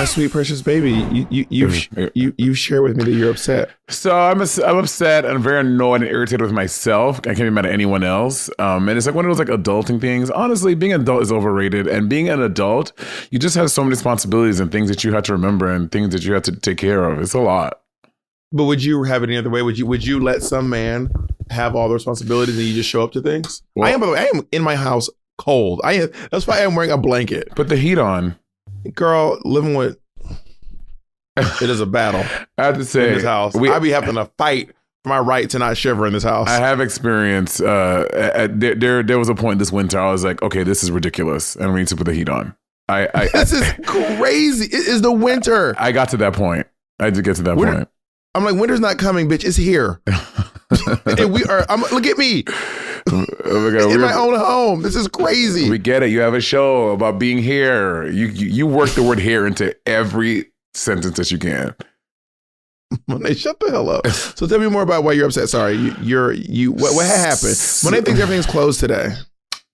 sweet precious baby. You share with me that you're upset. So I'm upset and very annoyed and irritated with myself. I can't be mad at anyone else. And it's like one of those like adulting things. Honestly, being an adult is overrated. And being an adult, you just have so many responsibilities and things that you have to remember and things that you have to take care of. It's a lot. But would you have it any other way? Would you let some man have all the responsibilities and you just show up to things? Well, I am in my house cold. That's why I'm wearing a blanket. Put the heat on. Girl, living with it is a battle. I have to say, in this house, I be having to fight for my right to not shiver in this house. I have experience. There was a point this winter I was like, okay, this is ridiculous, and we need to put the heat on. This is crazy. It is the winter. I got to that point. I did get to that point. I'm like, winter's not coming, bitch. It's here. And we are. Look at me. Oh my God, in my own home. This is crazy. We get it. You have a show about being here. You work the word here into every sentence that you can. Monét, shut the hell up. So tell me more about why you're upset. Sorry, what happened? Monét thinks everything's closed today.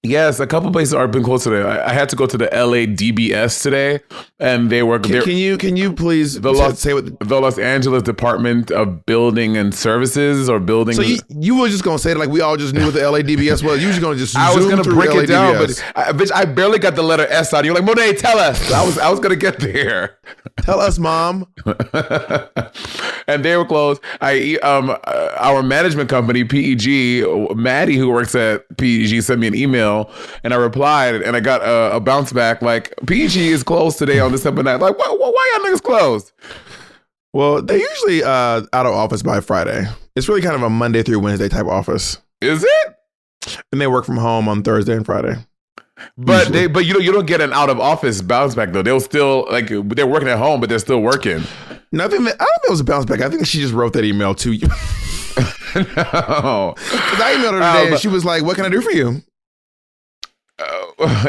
Yes, a couple places are been closed today. I had to go to the LA DBS today, and they were. Can you please say what the Los Angeles Department of Building and Services or Building? So you were just gonna say it like we all just knew what the LA DBS was. You were just gonna just. I was gonna break LA it down, DBS. but bitch, I barely got the letter S out. You're like, Monét, tell us. I was gonna get there. Tell us, Mom. And they were closed. Our management company, PEG, Maddie, who works at PEG, sent me an email, and I replied, and I got a bounce back like, PEG is closed today on December 9th. Like, why y'all niggas closed? Well, they're usually out of office by Friday. It's really kind of a Monday through Wednesday type office. Is it? And they work from home on Thursday and Friday. But you don't get an out of office bounce back though. They'll still like they're working at home, but they're still working. I don't think it was a bounce back. I think she just wrote that email to you. No, because I emailed her today and she was like, "What can I do for you?"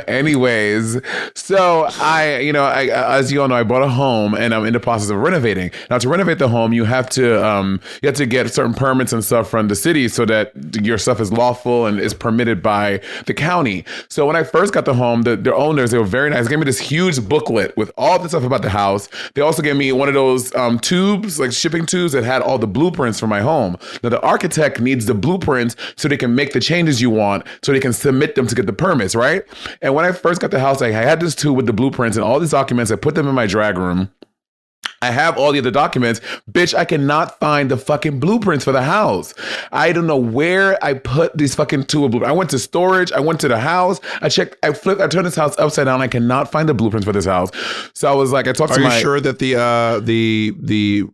Anyways, so I, as you all know, I bought a home and I'm in the process of renovating. Now, to renovate the home, you have to get certain permits and stuff from the city so that your stuff is lawful and is permitted by the county. So when I first got the home, the owners, they were very nice. They gave me this huge booklet with all the stuff about the house. They also gave me one of those tubes, like shipping tubes that had all the blueprints for my home. Now, the architect needs the blueprints so they can make the changes you want, so they can submit them to get the permits, right? And when I first got the house, I had this tube with the blueprints and all these documents. I put them in my drag room. I have all the other documents. Bitch, I cannot find the fucking blueprints for the house. I don't know where I put these fucking two blueprints. I went to storage. I went to the house. I checked. I turned this house upside down. I cannot find the blueprints for this house. So I was like, I talked to my... Are you sure that the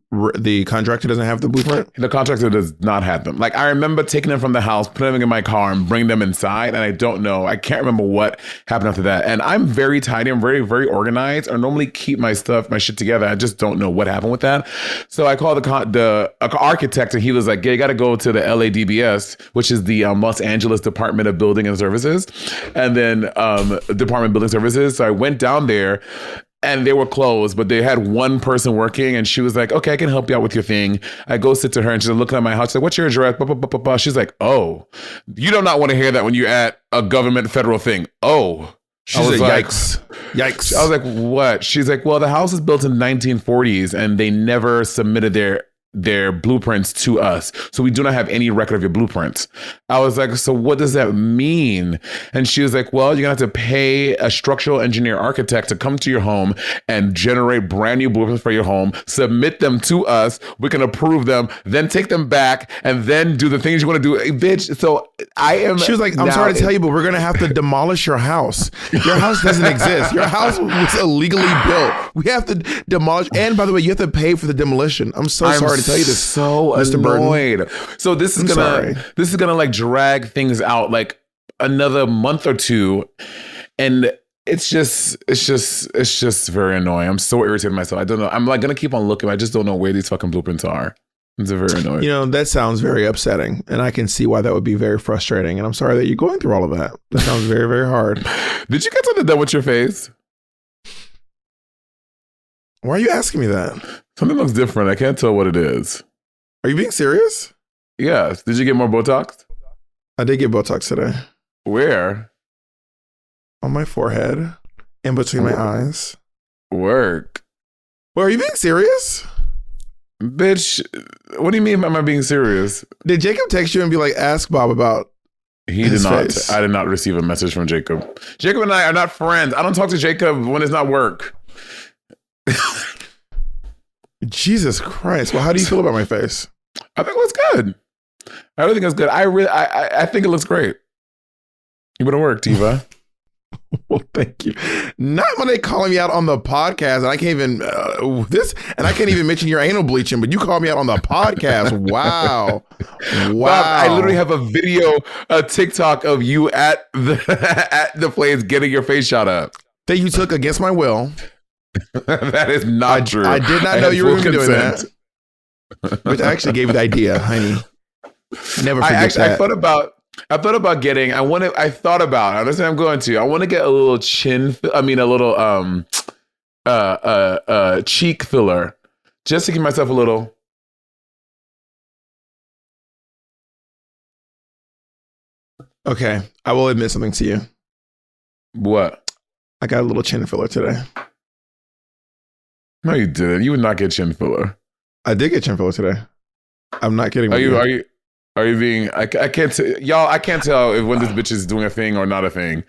contractor doesn't have the blueprint? The contractor does not have them. Like, I remember taking them from the house, putting them in my car and bringing them inside. And I don't know. I can't remember what happened after that. And I'm very tidy. I'm very, very organized. I normally keep my shit together. I just don't know what happened with that. So I called the architect and he was like, yeah, you got to go to the LADBS, which is the Los Angeles Department of Building and Services, and then Department of Building Services. So I went down there and they were closed, but they had one person working and she was like, okay, I can help you out with your thing. I go sit to her and she's looking at my house. She's like, what's your address? Blah, blah, blah, blah, blah. She's like, oh, you do not want to hear that when you're at a government federal thing. Oh. She's like, yikes. I was like, what? She's like, well, the house is built in the 1940s and they never submitted their blueprints to us. So we do not have any record of your blueprints. I was like, so what does that mean? And she was like, well, you're gonna have to pay a structural engineer architect to come to your home and generate brand new blueprints for your home, submit them to us, we can approve them, then take them back, and then do the things you want to do. Hey, bitch, so she was like, I'm sorry to tell you, but we're gonna have to demolish your house. Your house doesn't exist. Your house was illegally built. We have to demolish, and by the way, you have to pay for the demolition. I'm sorry to tell you this. So Mr. annoyed. Burton. So this is gonna like drag things out like another month or two, and it's just very annoying. I'm so irritated myself. I don't know. I'm like gonna keep on looking. I just don't know where these fucking blueprints are. It's very annoying. You know, that sounds very upsetting, and I can see why that would be very frustrating. And I'm sorry that you're going through all of that. That sounds very, very hard. Did you get something done with your face? Why are you asking me that? Something looks different. I can't tell what it is. Are you being serious? Yes. Did you get more Botox? I did get Botox today. Where? On my forehead, in between my eyes. Work. Well, are you being serious? Bitch, what do you mean? Am I being serious? Did Jacob text you and be like, ask Bob about He his did not. face? I did not receive a message from Jacob. Jacob and I are not friends. I don't talk to Jacob when it's not work. Jesus Christ. Well, how do you feel about my face? I think it looks good. I really think it's good. I think it looks great. You better work, Tiva. Well, thank you. Not when they calling me out on the podcast, and I can't even I can't even mention your anal bleaching, but you called me out on the podcast. Wow. Bob, I literally have a video, a TikTok of you at the place getting your face shot up. That you took against my will. That is not true. I did not know you were doing that. Which I actually gave you the idea, honey. Never forget that. I thought about getting. I thought about. I understand. I'm going to. I want to get a little cheek filler, just to give myself a little. Okay, I will admit something to you. What? I got a little chin filler today. No, you didn't. You would not get chin filler. I did get chin filler today. I'm not kidding. Are you being? I can't y'all. I can't tell if when this bitch is doing a thing or not a thing.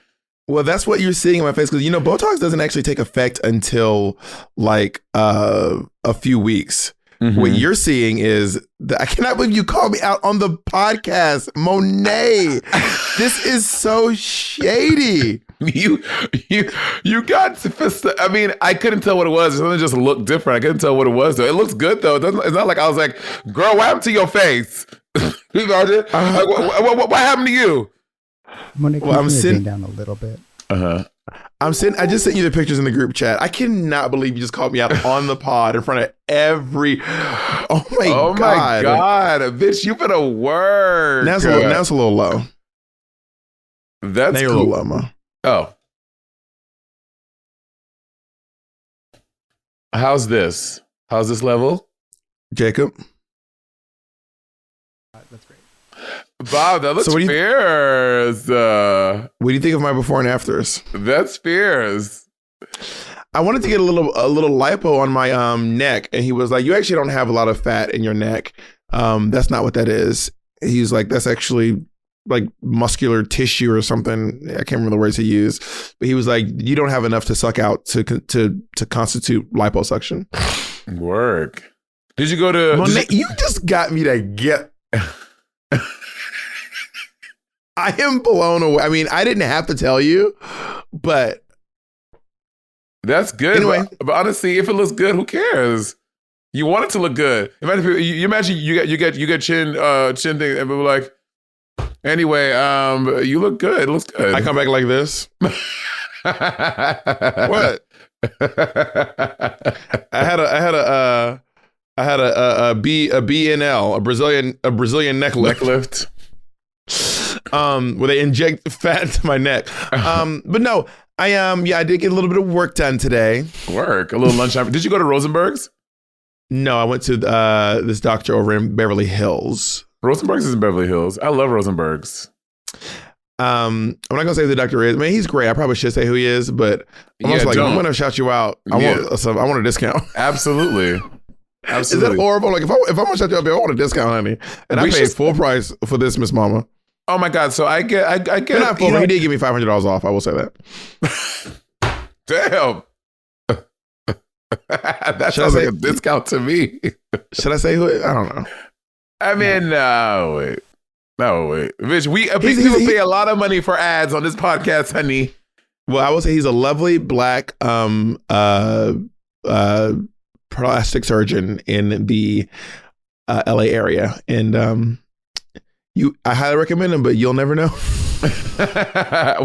Well, that's what you're seeing in my face because Botox doesn't actually take effect until like a few weeks. Mm-hmm. What you're seeing is I cannot believe you called me out on the podcast, Monét. This is so shady. You got sophisticated. I mean, I couldn't tell what it was. It doesn't just look different. I couldn't tell what it was though. It looks good though. It's not like I was like, girl, what happened to your face? What happened to you? Monét, I'm sitting down a little bit. I just sent you the pictures in the group chat. I cannot believe you just called me out on the pod in front of every. Oh my god, bitch! You better work. Now it's a little low. That's now you're cool. A little low, Mo. Oh, how's this? How's this level, Jacob? That's great. Bob, that looks fierce. What do you think of my before and afters? That's fierce. I wanted to get a little lipo on my neck, and he was like, "You actually don't have a lot of fat in your neck. That's not what that is." He's like, "That's actually like muscular tissue or something." I can't remember the words he used, but he was like, "You don't have enough to suck out to constitute liposuction." Work. Did you go to? Monét, you just got me to get. I am blown away. I mean, I didn't have to tell you, but that's good. Anyway, but honestly, if it looks good, who cares? You want it to look good. Imagine you get chin thing, and we're like, anyway, you look good. It looks good. I come back like this. What? I had a BNL, a Brazilian neck lift. Where they inject fat into my neck. But no, I did get a little bit of work done today. Work, a little lunchtime. Did you go to Rosenberg's? No, I went to this doctor over in Beverly Hills. Rosenberg's is in Beverly Hills. I love Rosenberg's. I'm not gonna say who the doctor is. I mean, he's great. I probably should say who he is, but I'm gonna shout you out. I want a discount. Absolutely. Is that horrible? Like if I'm gonna shout you out, I want a discount, honey. And I paid full price for this, Miss Mama. Oh my God! So I get. Not full, he did give me $500 off. I will say that. Damn. That sounds like a discount to me. Should I say who? I don't know. I mean, no wait. Bitch, people pay a lot of money for ads on this podcast, honey. Well, I will say he's a lovely black plastic surgeon in the LA area, and I highly recommend him, but you'll never know.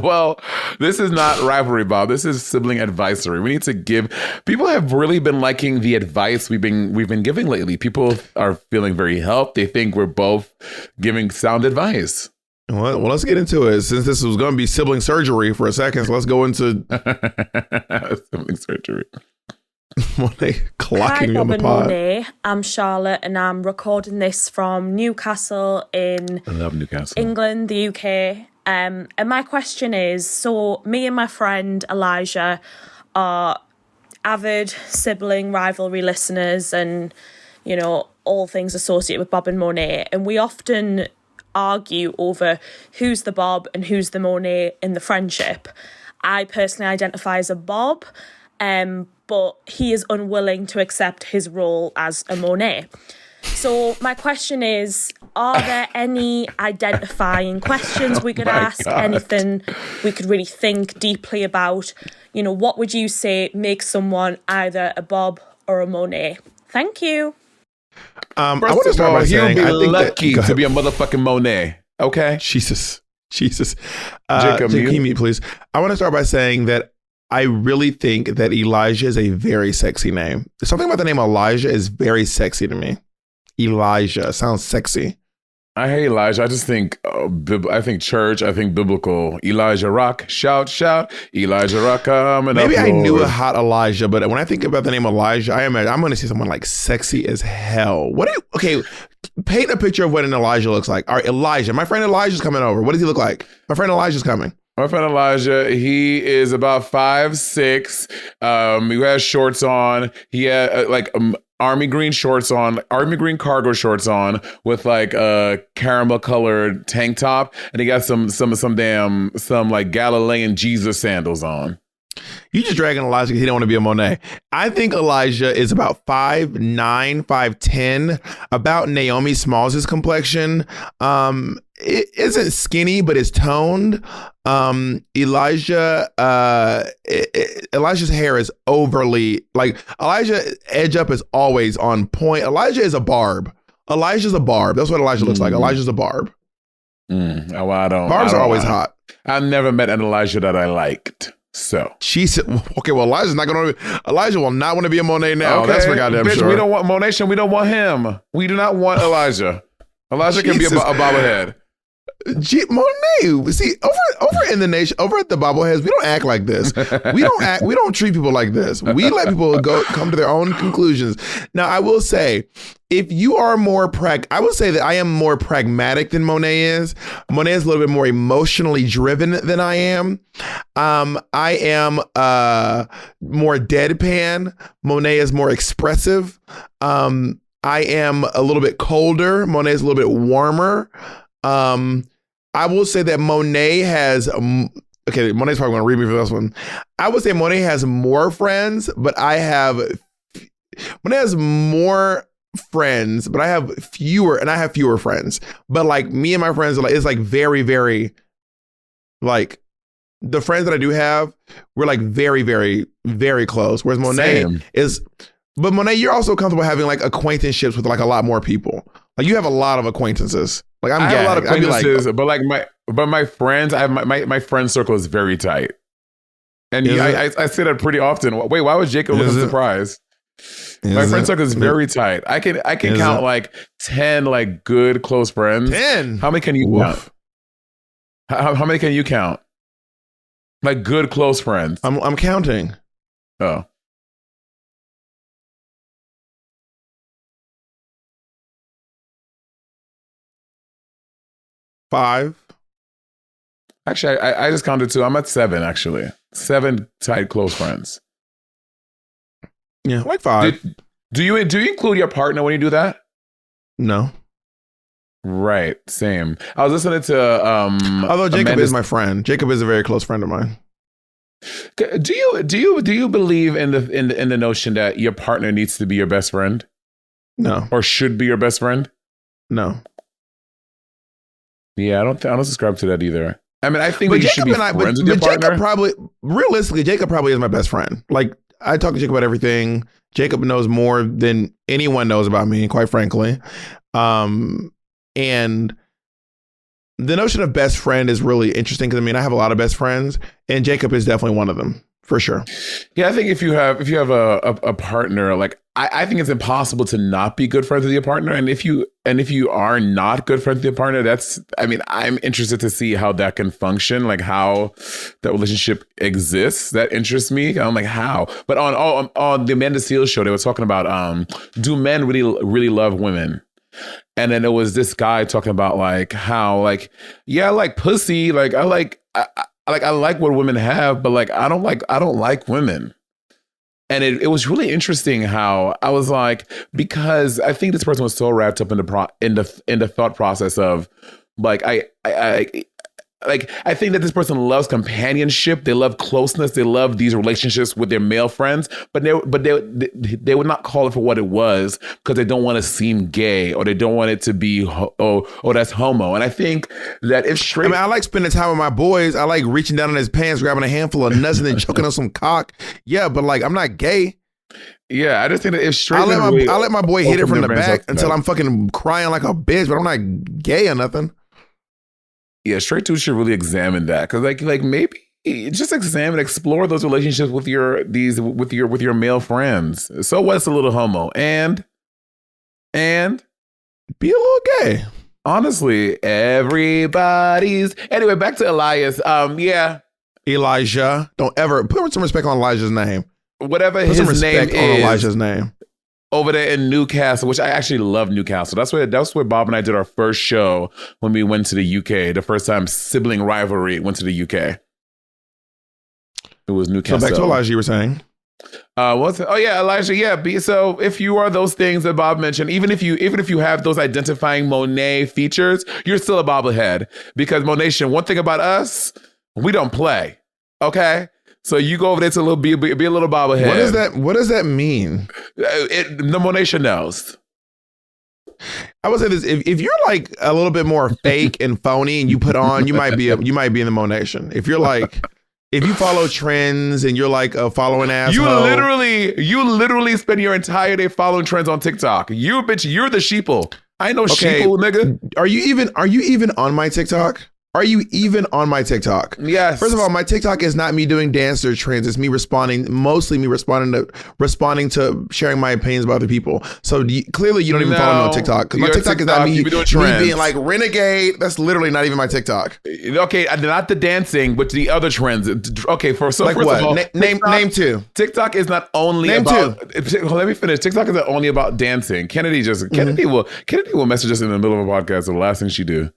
Well, this is not rivalry, Bob. This is sibling advisory. We need to give. People have really been liking the advice we've been giving lately. People are feeling very helped. They think we're both giving sound advice. Well, let's get into it. Since this was going to be sibling surgery for a second, so let's go into sibling surgery. Clocking Hi, on the pod. Monét. I'm Charlotte, and I'm recording this from Newcastle in I love Newcastle, England, the UK. And my question is: so me and my friend Elijah are avid sibling rivalry listeners and, you know, all things associated with Bob and Monét. And we often argue over who's the Bob and who's the Monét in the friendship. I personally identify as a Bob, but he is unwilling to accept his role as a Monét. So my question is, are there any identifying questions we could ask? God. Anything we could really think deeply about? You know, what would you say makes someone either a Bob or a Monét? Thank you. I want to start by saying, I think lucky to be a motherfucking Monét. Okay? Jesus. Jacob, can you mute, please? I want to start by saying that I really think that Elijah is a very sexy name. Something about the name Elijah is very sexy to me. Elijah sounds sexy. I hate Elijah. I just think, I think church. I think biblical. Elijah rock, shout, shout. Elijah rock, coming up. Maybe I knew a hot Elijah, but when I think about the name Elijah, I'm going to see someone like sexy as hell. Okay, paint a picture of what an Elijah looks like. All right, Elijah. My friend Elijah's coming over. What does he look like? My friend Elijah's coming. My friend Elijah, he is about 5'6". He has shorts on. He had army green shorts on, army green cargo shorts on with like a caramel colored tank top, and he got some like Galilean Jesus sandals on. You just dragging Elijah because he don't want to be a Monét. I think Elijah is about 5'9", 5'10", about Naomi Smalls' complexion. It isn't skinny, but it's toned. Elijah's hair is overly, like, Elijah edge up is always on point. Elijah is a barb. Elijah's a barb. That's what Elijah looks like. Elijah's a barb. Well, Barbs are always hot. I've never met an Elijah that I liked. So she said, okay, well, Elijah will not want to be a Monét now. Okay. That's for goddamn bitch, sure. We don't want Monét. We don't want him. We do not want Elijah. Elijah can be a bobblehead. Monét, see, over in the nation, over at the bobbleheads, we don't act like this. We don't treat people like this. We let people come to their own conclusions. Now, I will say, if you are I will say that I am more pragmatic than Monét is. Monét is a little bit more emotionally driven than I am. I am more deadpan. Monét is more expressive. I am a little bit colder. Monét is a little bit warmer. I will say that Monét has, okay, Monet's probably going to read me for this one. I would say Monét has more friends, but Monét has more friends, but I have fewer friends. But like me and my friends, it's like very, very, like the friends that I do have, we're like very, very, very close. Whereas Monét but Monét, you're also comfortable having like acquaintanceships with like a lot more people. Like you have a lot of acquaintances. Like I have a lot of acquaintances, but my friends, my friend circle is very tight, and I say that pretty often. Wait, why was Jacob looking surprised? My friend circle is very tight. I can count like 10 like good close friends. 10. How many can you count? How many can you count? Like good close friends. I'm counting. Oh. Five. Actually, I just counted 2. I'm at 7, actually. 7 tight, close friends. Yeah, like 5. Do you include your partner when you do that? No. Right, same. I was listening to although Jacob is my friend. Jacob is a very close friend of mine. Do you believe in the notion that your partner needs to be your best friend? No. Or should be your best friend? No. Yeah, I don't subscribe to that either. I mean, I think that you should be friends with your partner. Realistically, Jacob probably is my best friend. Like, I talk to Jacob about everything. Jacob knows more than anyone knows about me, quite frankly. And the notion of best friend is really interesting because I mean, I have a lot of best friends, and Jacob is definitely one of them. For sure. Yeah, I think if you have a partner, like I think it's impossible to not be good friends with your partner. And if you are not good friends with your partner, I'm interested to see how that can function, like how that relationship exists. That interests me. I'm like, how? But on the Amanda Seales show, they were talking about do men really love women? And then there was this guy talking about like how like, yeah, I like pussy, like I like what women have, but like I don't like women. And it was really interesting how I was like, because I think this person was so wrapped up in the thought process of like, I think that this person loves companionship. They love closeness. They love these relationships with their male friends, but they would not call it for what it was because they don't want to seem gay or they don't want it to be that's homo. And I think that if straight, I mean, I like spending time with my boys. I like reaching down in his pants, grabbing a handful of nuts, and then choking on some cock. Yeah, but like I'm not gay. Yeah, I just think that if straight, I'll let my boy hit it from the back until I'm fucking crying like a bitch, but I'm not gay or nothing. Yeah, straight dudes should really examine that because like maybe just explore those relationships with your male friends. So what's a little homo and be a little gay. Honestly, everybody's anyway. Back to Elias. Yeah, Elijah. Don't ever put some respect on Elijah's name. Whatever put his some respect name on is. Elijah's name. Over there in Newcastle, which I actually love Newcastle. That's where Bob and I did our first show when we went to the UK. The first time Sibling Rivalry went to the UK. It was Newcastle. So back to Elijah, you were saying. Elijah. Yeah. So if you are those things that Bob mentioned, even if you have those identifying Monét features, you're still a bobblehead. Because Monation, one thing about us, we don't play. Okay. So you go over there to be a little bobblehead. What does that mean? The Monation knows. I would say this: if you're like a little bit more fake and phony, and you put on, you might be in the Monation. If you're like, if you follow trends and you're like a following asshole, you literally spend your entire day following trends on TikTok. You're the sheeple. I ain't no sheeple, nigga. Are you even on my TikTok? Are you even on my TikTok? Yes. First of all, my TikTok is not me doing dance or trends. It's mostly me responding to sharing my opinions about other people. So clearly you don't even follow me on TikTok. Because my TikTok is not me being like renegade. That's literally not even my TikTok. Okay, not the dancing, but the other trends. Okay, first what? of all, name two. TikTok is not only about. Let me finish. TikTok is not only about dancing. Kennedy will message us in the middle of a podcast. The last thing she do.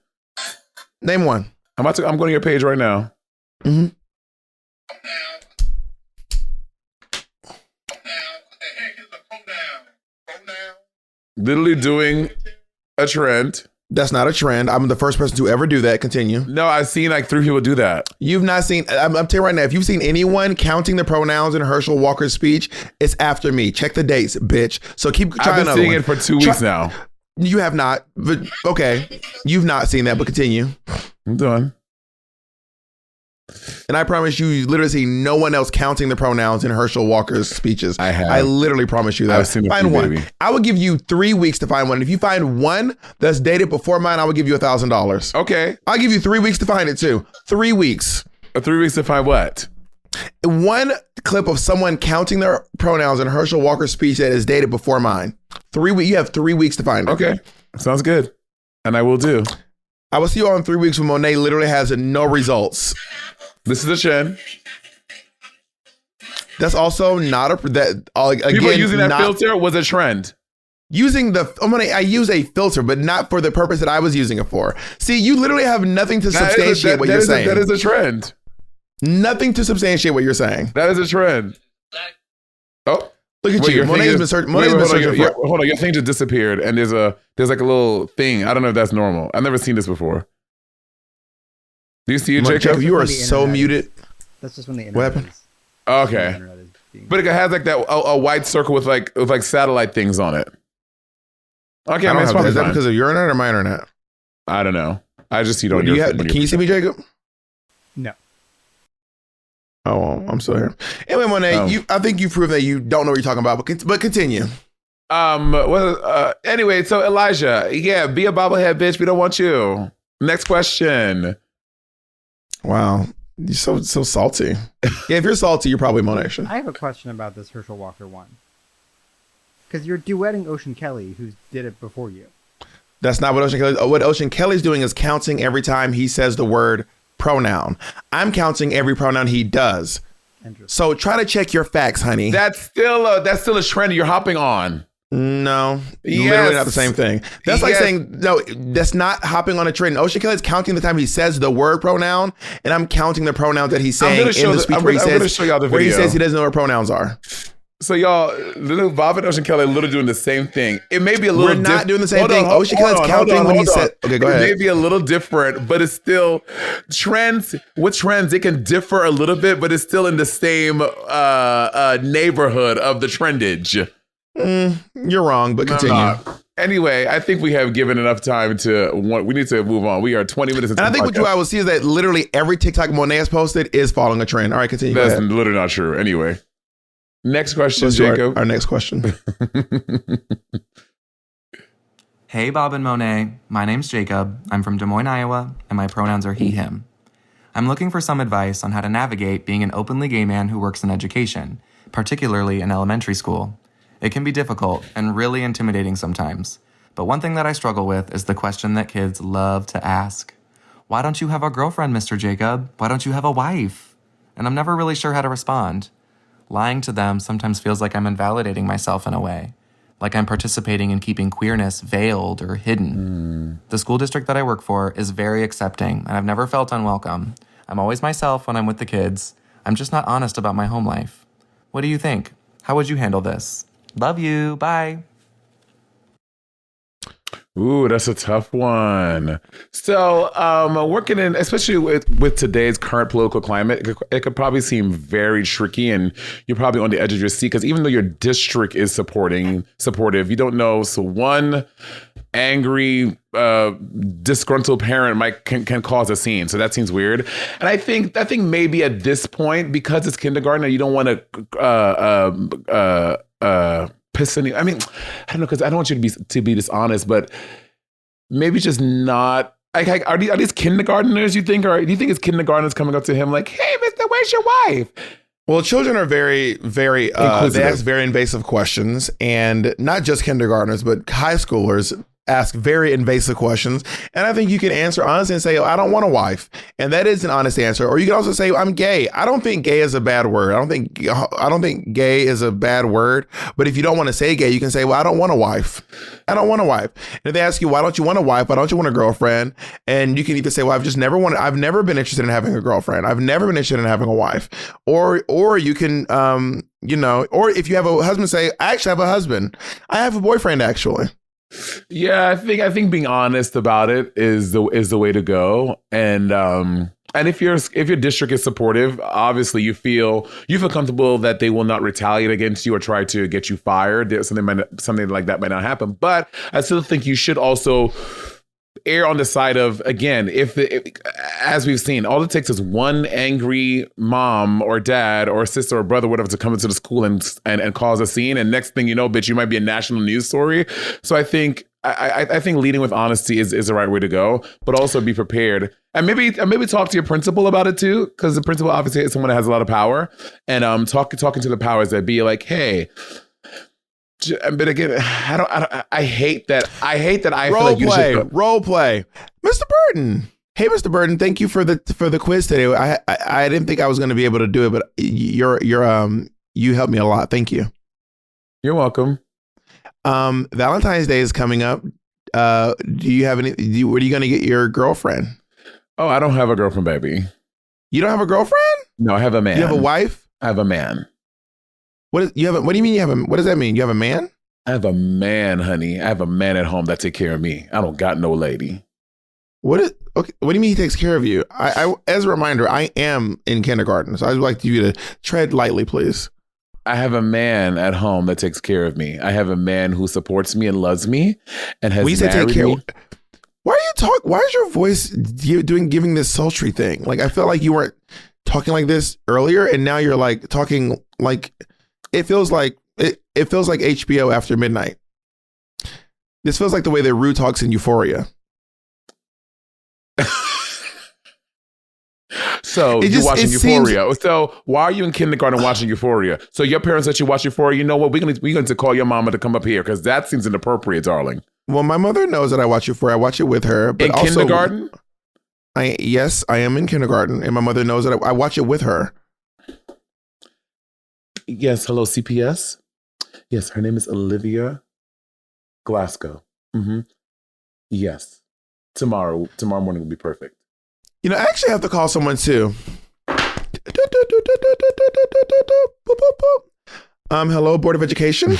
Name one. I'm going to your page right now. Mm-hmm. Literally doing a trend. That's not a trend. I'm the first person to ever do that. Continue. No, I've seen like 3 people do that. You've not seen, I'm telling you right now, if you've seen anyone counting the pronouns in Herschel Walker's speech, it's after me. Check the dates, bitch. So keep trying. I've been seeing it for 2 weeks now. You have not, but okay. You've not seen that, but continue. I'm done. And I promise you literally see no one else counting the pronouns in Herschel Walker's speeches. I have. I literally promise you that. I've seen find one. Baby. I would give you 3 weeks to find one. And if you find one that's dated before mine, I would give you $1,000. Okay. I'll give you 3 weeks to find it too. 3 weeks. 3 weeks to find what? One clip of someone counting their pronouns in Herschel Walker's speech that is dated before mine. 3 weeks. You have 3 weeks to find it. Okay. Sounds good. And I will do. I will see you all in 3 weeks when Monét literally has no results. This is a trend. That's also not again, people using that filter was a trend. Using I use a filter, but not for the purpose that I was using it for. See, you literally have nothing to substantiate what you're saying. That is a trend. Nothing to substantiate what you're saying. That is a trend. Oh. Look at you. Monét's been searching for. Hold on, your thing just disappeared, and there's like a little thing. I don't know if that's normal. I've never seen this before. Do you see it, Jacob? You are so muted. That's just when the internet. What happened? Okay, but it has like that a white circle with like satellite things on it. Okay, I don't have that. Is that because of your internet or my internet? I don't know. I just see it on your. Can you see me, Jacob? No. Oh, well, I'm still here. Anyway, Monét, I think you proved that you don't know what you're talking about, but continue. Anyway, so Elijah, yeah, be a bobblehead, bitch. We don't want you. Next question. Wow, you're so salty. Yeah, if you're salty, you're probably Monation. I have a question about this Herschel Walker one. Because you're duetting Ocean Kelly, who did it before you. That's not what Ocean Kelly. What Ocean Kelly's doing is counting every time he says the word pronoun. I'm counting every pronoun he does. So try to check your facts, honey. That's still a trend you're hopping on. No, literally not the same thing. That's like saying, no, that's not hopping on a trend. Ocean Kelly's counting the time he says the word pronoun, and I'm counting the pronouns that he's saying in the speech where he says he doesn't know what pronouns are. So y'all, little Bob and Ocean Kelly are literally doing the same thing. It may be a little. We're not doing the same thing. Ocean Kelly's counting when he said. Okay, go ahead. It may be a little different, but it's still trends. With trends, it can differ a little bit, but it's still in the same neighborhood of the trendage. You're wrong, but continue. Anyway, I think we have given enough time to. We need to move on. We are 20 minutes into and I think what I will see is that literally every TikTok Monét has posted is following a trend. All right, continue. That's literally not true. Anyway. Next question, Jacob. Our next question. Hey, Bob and Monét. My name's Jacob. I'm from Des Moines, Iowa, and my pronouns are he, him. I'm looking for some advice on how to navigate being an openly gay man who works in education, particularly in elementary school. It can be difficult and really intimidating sometimes. But one thing that I struggle with is the question that kids love to ask. Why don't you have a girlfriend, Mr. Jacob? Why don't you have a wife? And I'm never really sure how to respond. Lying to them sometimes feels like I'm invalidating myself in a way, like I'm participating in keeping queerness veiled or hidden. The school district that I work for is very accepting, and I've never felt unwelcome. I'm always myself when I'm with the kids. I'm just not honest about my home life. What do you think? How would you handle this? Love you. Bye. Ooh, that's a tough one. So, working in, especially with today's current political climate, it could probably seem very tricky, and you're probably on the edge of your seat because even though your district is supportive, you don't know. So, one angry, disgruntled parent can cause a scene. So that seems weird. And I think maybe at this point, because it's kindergarten, and you don't want to piss any. I mean, I don't know, because I don't want you to be dishonest, but maybe just not. Like, are these kindergartners? You think, or do you think it's kindergartners coming up to him like, "Hey, Mister, where's your wife?" Well, children are very, very. They ask very invasive questions, and not just kindergartners, but high schoolers ask very invasive questions. And I think you can answer honestly and say, I don't want a wife. And that is an honest answer. Or you can also say, I'm gay. I don't think gay is a bad word. I don't think gay is a bad word. But if you don't want to say gay, you can say, well, I don't want a wife. I don't want a wife. And if they ask you, why don't you want a wife? Why don't you want a girlfriend? And you can either say, well, I've never been interested in having a girlfriend. I've never been interested in having a wife. Or you can, or if you have a husband, say, I actually have a husband. I have a boyfriend, actually. Yeah, I think being honest about it is the way to go. And if your district is supportive, obviously you feel comfortable that they will not retaliate against you or try to get you fired. Something like that might not happen. But I still think you should also err on the side of, again, if as we've seen, all it takes is one angry mom or dad or sister or brother, whatever, to come into the school and cause a scene. And next thing you know, bitch, you might be a national news story. So I think leading with honesty is the right way to go, but also be prepared. And maybe talk to your principal about it too, because the principal obviously is someone that has a lot of power. And talking to the powers that be, like, hey. But again, I hate that. I feel like you should role play, Mr. Burton. Hey, Mr. Burton, thank you for the quiz today. I didn't think I was going to be able to do it, but you helped me a lot. Thank you. You're welcome. Valentine's Day is coming up. Do you have where are you going to get your girlfriend? Oh, I don't have a girlfriend, baby. You don't have a girlfriend? No, I have a man. You have a wife? I have a man. What do you mean you have what does that mean? You have a man? I have a man, honey. I have a man at home that take care of me. I don't got no lady. Okay, what do you mean he takes care of you? I as a reminder, I am in kindergarten, so I'd like you to tread lightly, please. I have a man at home that takes care of me. I have a man who supports me and loves me and has married me. Why is your voice giving this sultry thing? Like, I felt like you weren't talking like this earlier, and now you're like talking like it feels like HBO after midnight. This feels like the way that Rue talks in Euphoria. So you're watching Euphoria. So why are you in kindergarten watching Euphoria? So your parents let you watch Euphoria. You know what? We're going to call your mama to come up here because that seems inappropriate, darling. Well, my mother knows that I watch Euphoria. I watch it with her. But in kindergarten? Yes, I am in kindergarten, and my mother knows that I watch it with her. Yes, hello, CPS. Yes, her name is Olivia Glasgow. Mm-hmm. Yes, tomorrow morning will be perfect. You know, I actually have to call someone too. Hello, Board of Education.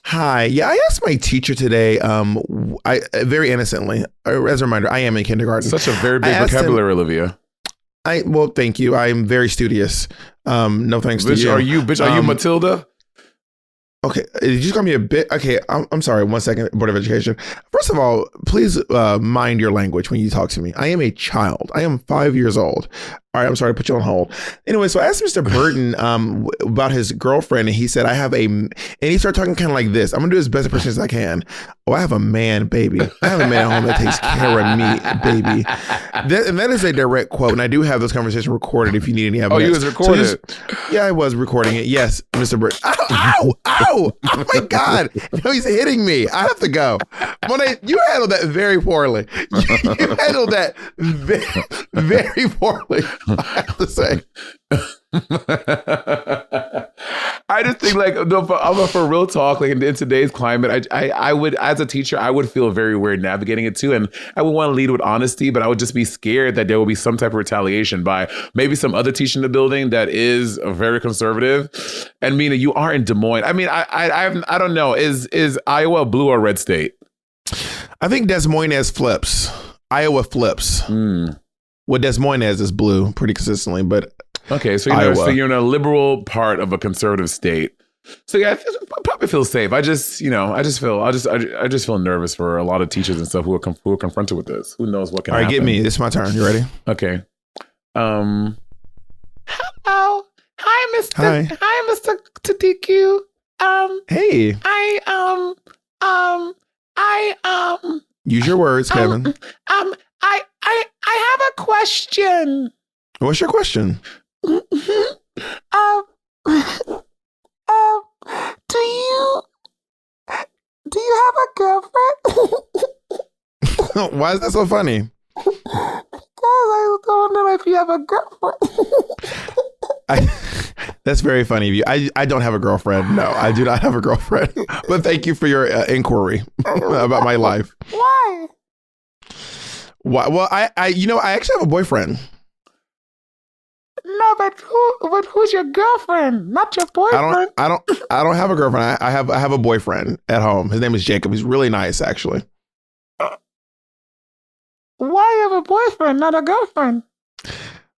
Hi. Yeah, I asked my teacher today, I very innocently, as a reminder, I am in kindergarten. Such a very big vocabulary, Olivia. Well, thank you. I'm very studious. No thanks to you. Are you Matilda? Okay, did you just call me a bit? Okay, I'm sorry. 1 second, Board of Education. First of all, please mind your language when you talk to me. I am a child. I am 5 years old. All right, I'm sorry to put you on hold. Anyway, so I asked Mr. Burton about his girlfriend, and he said, and he started talking kind of like this. I'm going to do as best impression as I can. Oh, I have a man, baby. I have a man at home that takes care of me, baby. And that is a direct quote, and I do have those conversations recorded if you need any evidence. Oh, you was recorded? Yeah, I was recording it. Yes, Mr. Burton. Ow, ow. Oh, my God. No, he's hitting me. I have to go. Monét, you handled that very poorly. You handled that very, very poorly. I have to say. I just think for real talk, like in today's climate, I would, as a teacher, I would feel very weird navigating it too. And I would want to lead with honesty, but I would just be scared that there will be some type of retaliation by maybe some other teacher in the building that is very conservative. And Mina, you are in Des Moines. I mean, I don't know. Is Iowa a blue or red state? I think Des Moines flips. Iowa flips. What Des Moines is blue pretty consistently, but okay, so you're in a liberal part of a conservative state. So yeah, I probably feel safe. I just feel nervous for a lot of teachers and stuff who are confronted with this. Who knows what can happen? All right, get me. This is my turn. You ready? Okay. Hello. Hi, Mr. Hi, Mr. TDQ. Hey. Use your words, Kevin. I have a question. What's your question? Do you have a girlfriend? Why is that so funny? Because I don't know if you have a girlfriend. That's very funny of you. I don't have a girlfriend. No, I do not have a girlfriend. But thank you for your inquiry about my life. Why? Well, I actually have a boyfriend. No, but who's your girlfriend? Not your boyfriend. I don't have a girlfriend. I have a boyfriend at home. His name is Jacob. He's really nice, actually. Why have a boyfriend, not a girlfriend?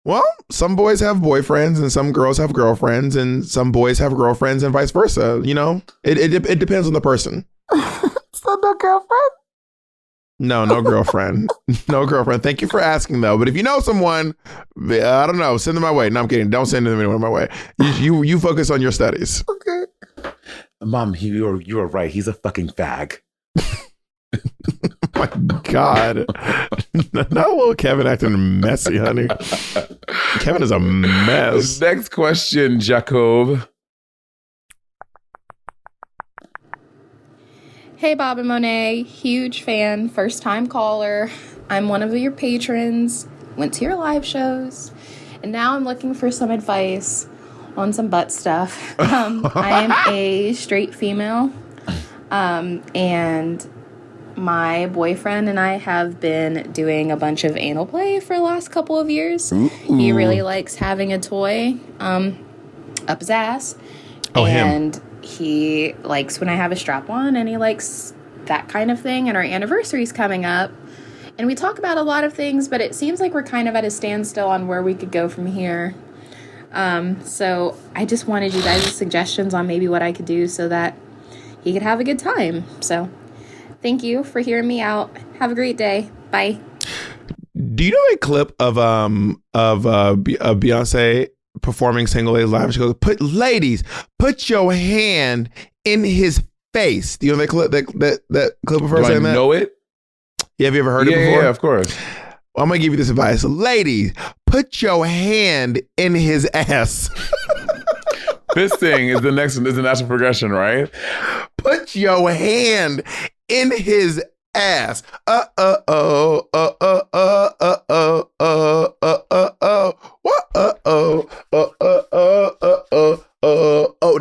Well, some boys have boyfriends and some girls have girlfriends and some boys have girlfriends and vice versa. You know, it depends on the person. So no girlfriend? No girlfriend. No girlfriend. Thank you for asking, though. But if you know someone, I don't know, send them my way. No, I'm kidding. Don't send them anyone my way. You focus on your studies. Okay. Mom, you are right. He's a fucking fag. My God. Not little Kevin acting messy, honey. Kevin is a mess. Next question, Jacob. Hey, Bob and Monét, huge fan, first time caller. I'm one of your patrons, went to your live shows, and now I'm looking for some advice on some butt stuff. I am a straight female, and my boyfriend and I have been doing a bunch of anal play for the last couple of years. Ooh. He really likes having a toy up his ass. And he likes when I have a strap on, and he likes that kind of thing. And our anniversary's coming up, and we talk about a lot of things, but it seems like we're kind of at a standstill on where we could go from here. So I just wanted you guys' suggestions on maybe what I could do so that he could have a good time. So thank you for hearing me out. Have a great day. Bye. Do you know a clip of Beyonce performing Single Ladies Live? She goes, ladies, put your hand in his face. Do you know that clip? That clip of her saying that? Do I know it? Yeah, have you ever heard it before? Yeah, of course. Well, I'm gonna give you this advice, ladies. Put your hand in his ass. Fisting is the natural progression, right? Put your hand in his ass.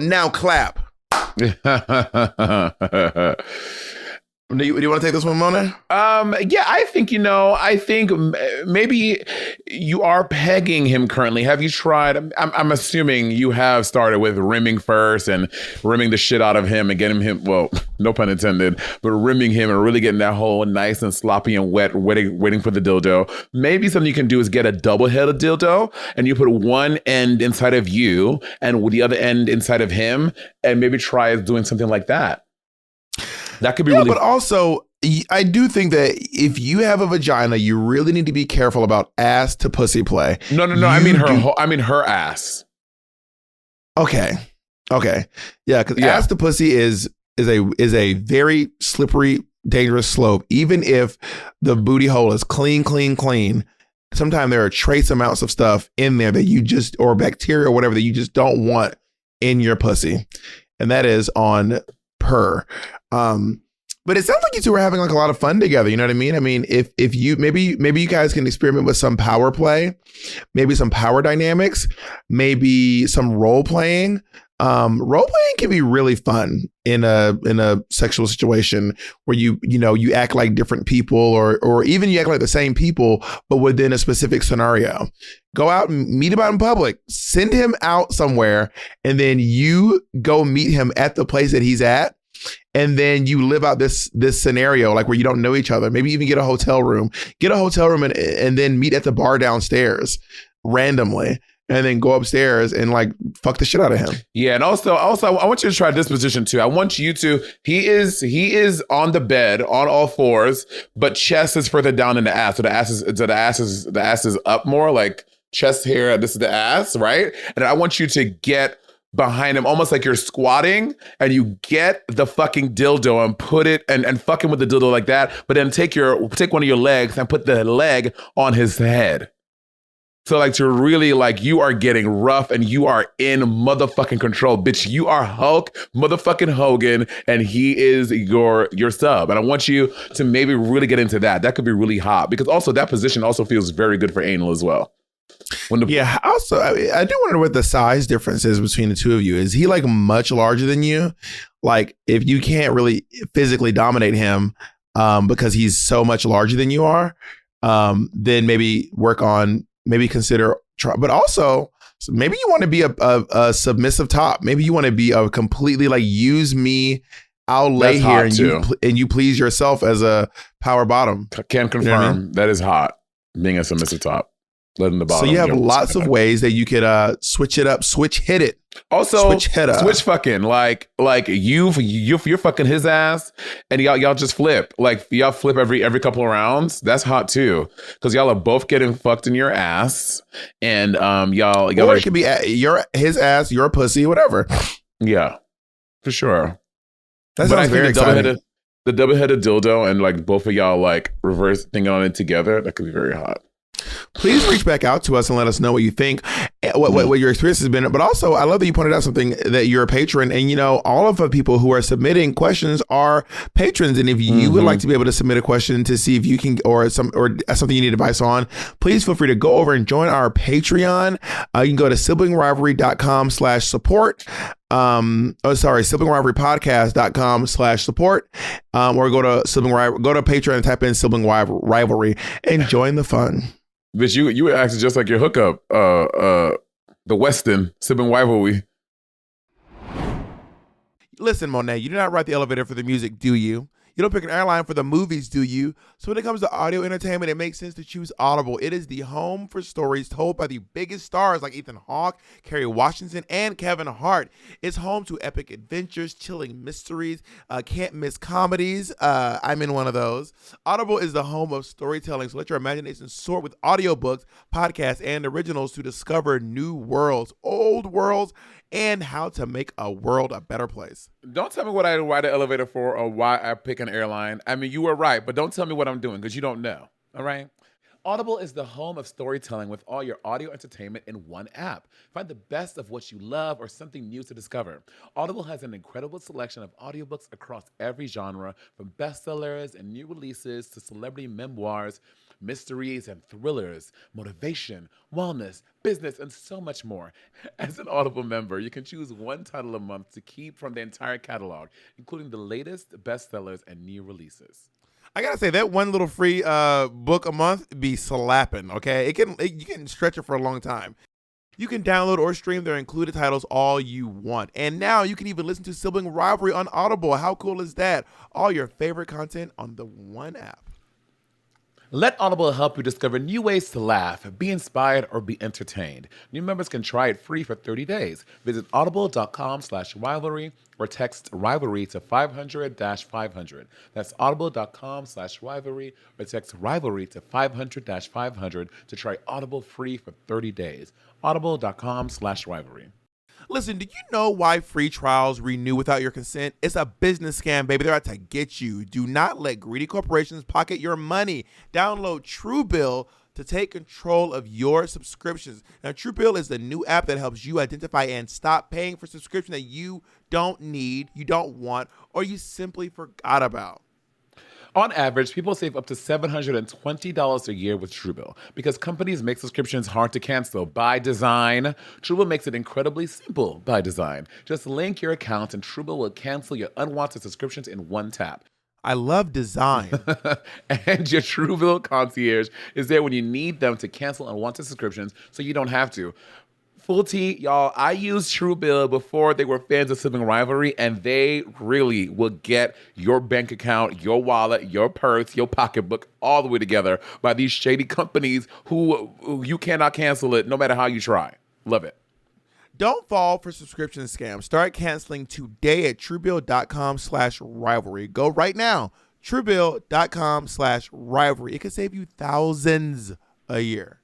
Now clap. Do you want to take this one, Mona? Yeah, I think, maybe you are pegging him currently. Have you tried? I'm assuming you have started with rimming first and rimming the shit out of him and getting him, well, no pun intended, but rimming him and really getting that hole nice and sloppy and wet, waiting for the dildo. Maybe something you can do is get a double-headed dildo and you put one end inside of you and with the other end inside of him, and maybe try doing something like that. That could be really. But also, I do think that if you have a vagina, you really need to be careful about ass to pussy play. No. I mean her ass. Okay. Yeah, because ass to pussy is a very slippery, dangerous slope. Even if the booty hole is clean. Sometimes there are trace amounts of stuff in there that you just, or bacteria or whatever, that you just don't want in your pussy, and that is on per. But it sounds like you two are having like a lot of fun together. You know what I mean? I mean, if you maybe you guys can experiment with some power play, maybe some power dynamics, maybe some role playing. Role playing can be really fun in a sexual situation where you act like different people, or even you act like the same people, but within a specific scenario. Go out and meet him out in public. Send him out somewhere, and then you go meet him at the place that he's at. And then you live out this scenario, like where you don't know each other. Maybe even get a hotel room and then meet at the bar downstairs randomly, and then go upstairs and like fuck the shit out of him. Yeah, and also I want you to try this position too. I want you to. He is on the bed on all fours, but chest is further down in the ass. So the ass is up more, like chest here. This is the ass, right? And I want you to get behind him, almost like you're squatting, and you get the fucking dildo and put it and fuck him with the dildo like that. But then take one of your legs and put the leg on his head. So like to really like you are getting rough and you are in motherfucking control, bitch. You are Hulk motherfucking Hogan, and he is your sub. And I want you to maybe really get into that. That could be really hot, because also that position also feels very good for anal as well. Also, I do wonder what the size difference is between the two of you. Is he like much larger than you? Like, if you can't really physically dominate him because he's so much larger than you are, then maybe consider try. But also, maybe you want to be a submissive top. Maybe you want to be a completely like, use me, I'll lay here and you please yourself as a power bottom. Can confirm, you know what I mean? That is hot, being a submissive top. Letting the bottom. So you have lots of ways that you could switch it up, hit it. Also, switch fucking like you're fucking his ass, and y'all just flip. Like y'all flip every couple of rounds. That's hot too, because y'all are both getting fucked in your ass, and y'all. Or it could be his ass, your pussy, whatever. Yeah, for sure. That sounds very exciting. The double-headed dildo and like both of y'all like reverse thing on it together. That could be very hot. Please reach back out to us and let us know what you think, what your experience has been. But also, I love that you pointed out something, that you're a patron, and all of the people who are submitting questions are patrons. And if you would like to be able to submit a question to see if you can, or something you need advice on, please feel free to go over and join our Patreon. You can go to siblingrivalry.com/support. siblingrivalrypodcast.com/support. Or go to Patreon and type in Sibling Rivalry and join the fun. Bitch, you were acting just like your hookup, the Weston Sibling Rivalry. Listen, Monét, you do not ride the elevator for the music, do you? You don't pick an airline for the movies, do you? So when it comes to audio entertainment, it makes sense to choose Audible. It is the home for stories told by the biggest stars like Ethan Hawke, Kerry Washington, and Kevin Hart. It's home to epic adventures, chilling mysteries, can't miss comedies. I'm in one of those. Audible is the home of storytelling, so let your imagination soar with audiobooks, podcasts, and originals to discover new worlds, old worlds, and how to make a world a better place. Don't tell me what I ride the elevator for or why I pick an airline. I mean, you were right, but don't tell me what I'm doing, because you don't know. All right? Audible is the home of storytelling with all your audio entertainment in one app. Find the best of what you love or something new to discover. Audible has an incredible selection of audiobooks across every genre, from bestsellers and new releases to celebrity memoirs. mysteries and thrillers, motivation, wellness, business, and so much more. As an Audible member, you can choose one title a month to keep from the entire catalog, including the latest bestsellers and new releases. I gotta say that one little free book a month be slapping. Okay, you can stretch it for a long time. You can download or stream their included titles all you want. And now you can even listen to Sibling Rivalry on Audible. How cool is that? All your favorite content on the one app. Let Audible help you discover new ways to laugh, be inspired, or be entertained. New members can try it free for 30 days. Visit audible.com/rivalry or text rivalry to 500-500. That's audible.com/rivalry or text rivalry to 500-500 to try Audible free for 30 days. Audible.com/rivalry. Listen, do you know why free trials renew without your consent? It's a business scam, baby. They're out to get you. Do not let greedy corporations pocket your money. Download Truebill to take control of your subscriptions. Now, Truebill is the new app that helps you identify and stop paying for subscription that you don't need, you don't want, or you simply forgot about. On average, people save up to $720 a year with Truebill because companies make subscriptions hard to cancel by design. Truebill makes it incredibly simple by design. Just link your account and Truebill will cancel your unwanted subscriptions in one tap. I love design. And your Truebill concierge is there when you need them to cancel unwanted subscriptions so you don't have to. Full tea, y'all, I used Truebill before they were fans of Sibling Rivalry, and they really will get your bank account, your wallet, your purse, your pocketbook all the way together by these shady companies who you cannot cancel it no matter how you try. Love it. Don't fall for subscription scams. Start canceling today at Truebill.com/rivalry. Go right now. Truebill.com/rivalry. It could save you thousands a year.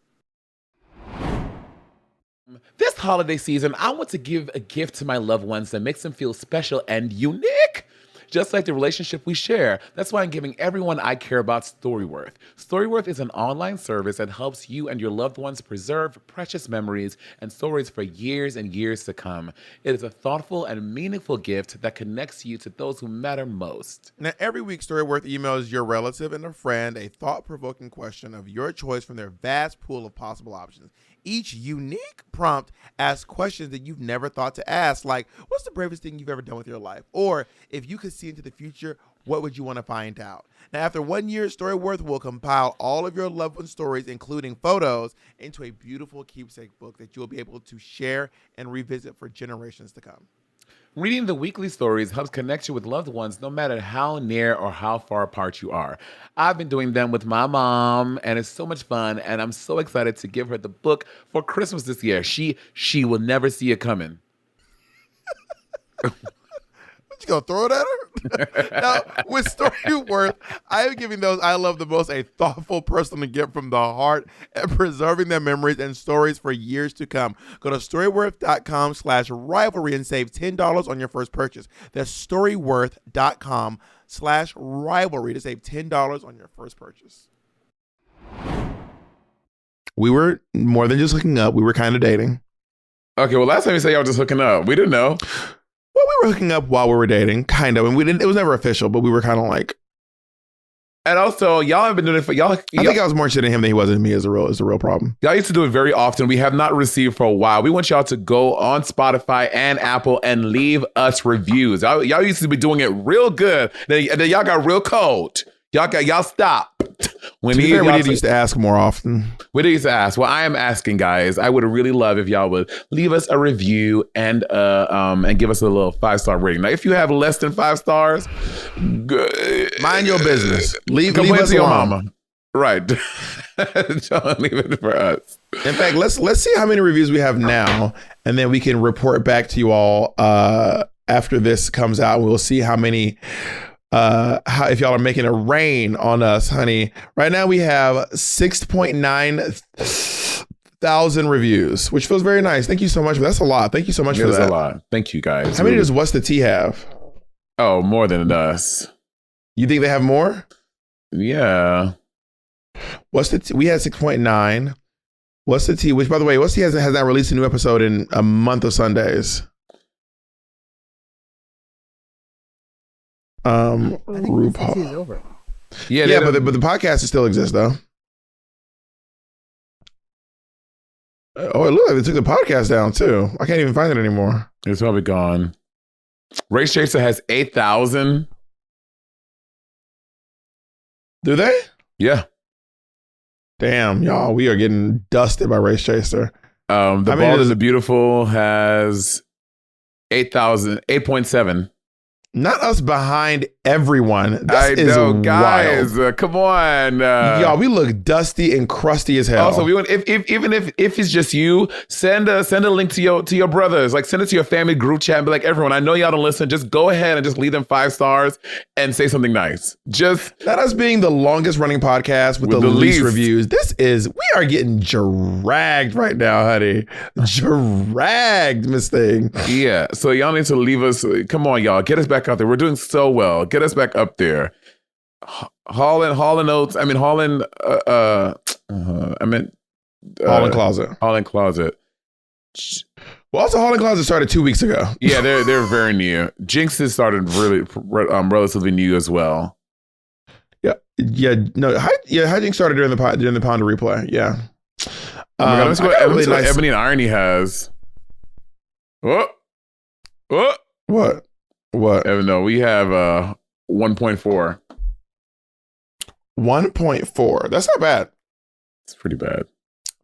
This holiday season, I want to give a gift to my loved ones that makes them feel special and unique. Just like the relationship we share. That's why I'm giving everyone I care about Storyworth. Storyworth is an online service that helps you and your loved ones preserve precious memories and stories for years and years to come. It is a thoughtful and meaningful gift that connects you to those who matter most. Now, every week, Storyworth emails your relative and a friend a thought-provoking question of your choice from their vast pool of possible options. Each unique prompt asks questions that you've never thought to ask, like, what's the bravest thing you've ever done with your life? Or, if you could see into the future, what would you want to find out? Now, after 1 year, Storyworth will compile all of your loved one's stories, including photos, into a beautiful keepsake book that you'll be able to share and revisit for generations to come. Reading the weekly stories helps connect you with loved ones no matter how near or how far apart you are. I've been doing them with my mom, and it's so much fun, and I'm so excited to give her the book for Christmas this year. She will never see it coming. You gonna throw it at her? Now, with Storyworth, I am giving those I love the most a thoughtful personal gift from the heart and preserving their memories and stories for years to come. Go to storyworth.com/rivalry and save $10 on your first purchase. That's storyworth.com/rivalry to save $10 on your first purchase. We were more than just hooking up. We were kind of dating. Okay, well, last time you said y'all were just hooking up. We didn't know. Well, we were hooking up while we were dating, kind of, and we didn't. It was never official, but we were kind of like. And also, y'all have been doing it for y'all. I think I was more interested in him than he was in me. Is the real problem. Y'all used to do it very often. We have not received for a while. We want y'all to go on Spotify and Apple and leave us reviews. Y'all used to be doing it real good. Then y'all got real cold. Y'all stopped. We need to ask more often. We need to ask. Well, I am asking, guys. I would really love if y'all would leave us a review and give us a little 5-star rating. Now, if you have less than 5 stars, good. Mind your business. Leave us to your mama. Right. Don't leave it for us. In fact, let's see how many reviews we have now, and then we can report back to you all after this comes out. We'll see how many. If y'all are making it rain on us, honey. Right now we have 6.9 thousand reviews, which feels very nice. Thank you so much. That's a lot. Thank you so much for that. That's a lot. Thank you, guys. How many does What's the Tea have? Oh, more than us. You think they have more? Yeah. What's the Tea? We had 6.9. What's the Tea? Which, by the way, What's the Tea has not released a new episode in a month of Sundays. I think RuPaul is over. Yeah, but the podcast still exists though. Oh, it looked like they took the podcast down too. I can't even find it anymore. It's probably gone. Race Chaser has 8,000. Do they? Yeah. Damn, y'all, we are getting dusted by Race Chaser. The Bald and the Beautiful has 8.7. Not us behind everyone. This I is know, guys. wild. Come on, y'all. We look dusty and crusty as hell. Also, we want if it's just you, send a link to your brothers. Like send it to your family group chat and be like, everyone, I know y'all don't listen. Just go ahead and just leave them 5 stars and say something nice. Just not us being the longest running podcast with the least reviews. We are getting dragged right now, honey. Dragged, Miss Thing. Yeah. So y'all need to leave us. Come on, y'all. Get us back out there. We're doing so well. Get us back up there. Holland Closet. Holland Closet. Well, also Holland Closet started 2 weeks ago. Yeah, they're very new. Jinx has started really relatively new as well. Yeah. Hijinks started during the Pounder replay. Yeah. Oh my God, let's go. Really nice. Ebony and Irony has. What? No, we have 1.4. 1.4. That's not bad. It's pretty bad.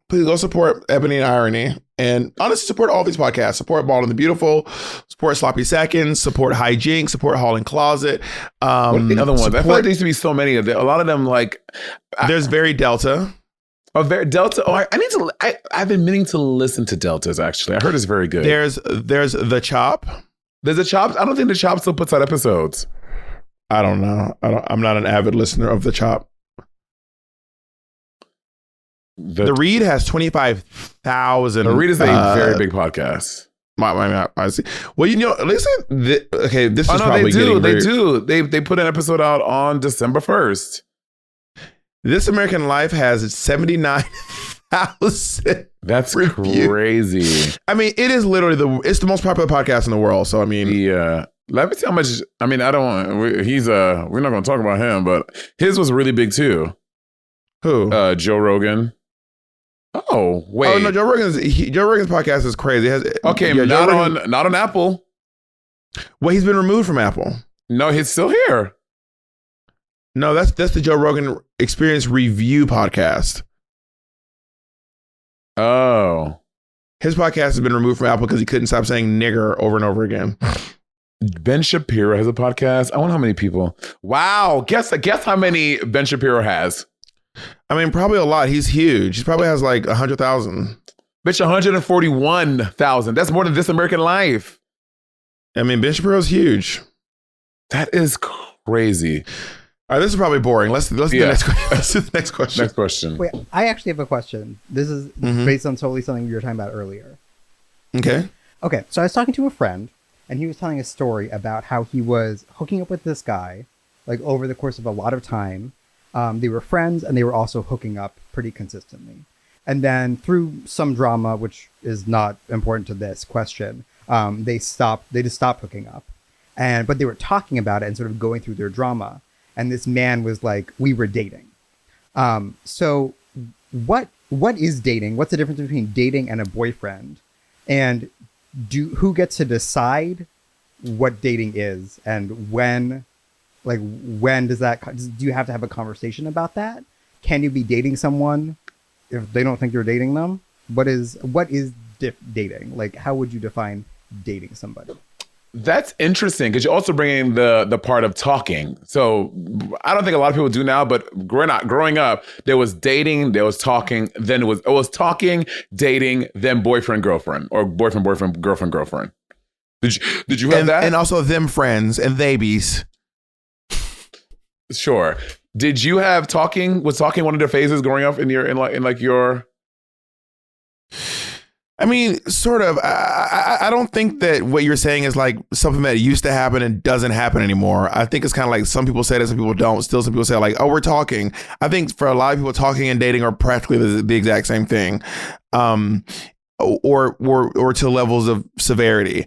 Please go support Ebony and Irony. And honestly, support all these podcasts. Support Bald and the Beautiful. Support Sloppy Seconds. Support Hijinks. Support Holland Closet. What are the other ones? I feel like there used to be so many of them. A lot of them, like... There's Very Delta. Delta. Oh, I've been meaning to listen to Deltas, actually. I heard it's very good. There's The Chop. There's a Chop. I don't think the Chop still puts out episodes. I don't know. I'm not an avid listener of the Chop. The Read has 25,000. The Read is a very big podcast. I see. Well, listen. Okay, this is probably getting they do. They put an episode out on December 1st. This American Life has 79,000. That's crazy. I mean, it is literally it's the most popular podcast in the world. So I mean, yeah. Let me see how much. I mean, I don't want. We're not going to talk about him, but his was really big too. Who? Joe Rogan. Oh wait. Oh no, Joe Rogan's podcast is crazy. Not on Apple. Well, he's been removed from Apple. No, he's still here. No, that's the Joe Rogan Experience Review podcast. Oh. His podcast has been removed from Apple because he couldn't stop saying nigger over and over again. Ben Shapiro has a podcast. I wonder how many people. Wow. Guess how many Ben Shapiro has. I mean, probably a lot. He's huge. He probably has like 100,000. Bitch, 141,000. That's more than This American Life. I mean, Ben Shapiro's huge. That is crazy. All right, this is probably boring. Let's do the next question. Let's do the next question. Next question. Wait, I actually have a question. This is based on totally something we were talking about earlier. Okay. Okay, so I was talking to a friend, and he was telling a story about how he was hooking up with this guy, like over the course of a lot of time. They were friends, and they were also hooking up pretty consistently. And then through some drama, which is not important to this question, they just stopped hooking up. But they were talking about it and sort of going through their drama. And this man was like, we were dating. So what is dating? What's the difference between dating and a boyfriend? And who gets to decide what dating is? And when does that, do you have to have a conversation about that? Can you be dating someone if they don't think you're dating them? What is dating? Like, how would you define dating somebody? That's interesting because you're also bringing the part of talking. So I don't think a lot of people do now, but growing up, there was dating, there was talking, then it was talking, dating, then boyfriend, girlfriend, or boyfriend, girlfriend. Did you have that? And also them friends and they bees. Sure. Did you have talking? Was talking one of the phases growing up in your? I mean, sort of. I don't think that what you're saying is like something that used to happen and doesn't happen anymore. I think it's kind of like some people say that, some people don't. Still, some people say like, "Oh, we're talking." I think for a lot of people, talking and dating are practically the exact same thing, or to levels of severity.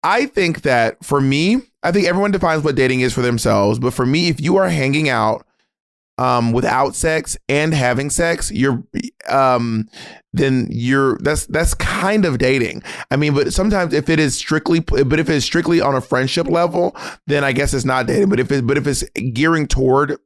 I think that for me, I think everyone defines what dating is for themselves. But for me, if you are hanging out without sex and having sex, that's kind of dating. I mean, but sometimes if it is strictly on a friendship level, then I guess it's not dating. But if it's gearing toward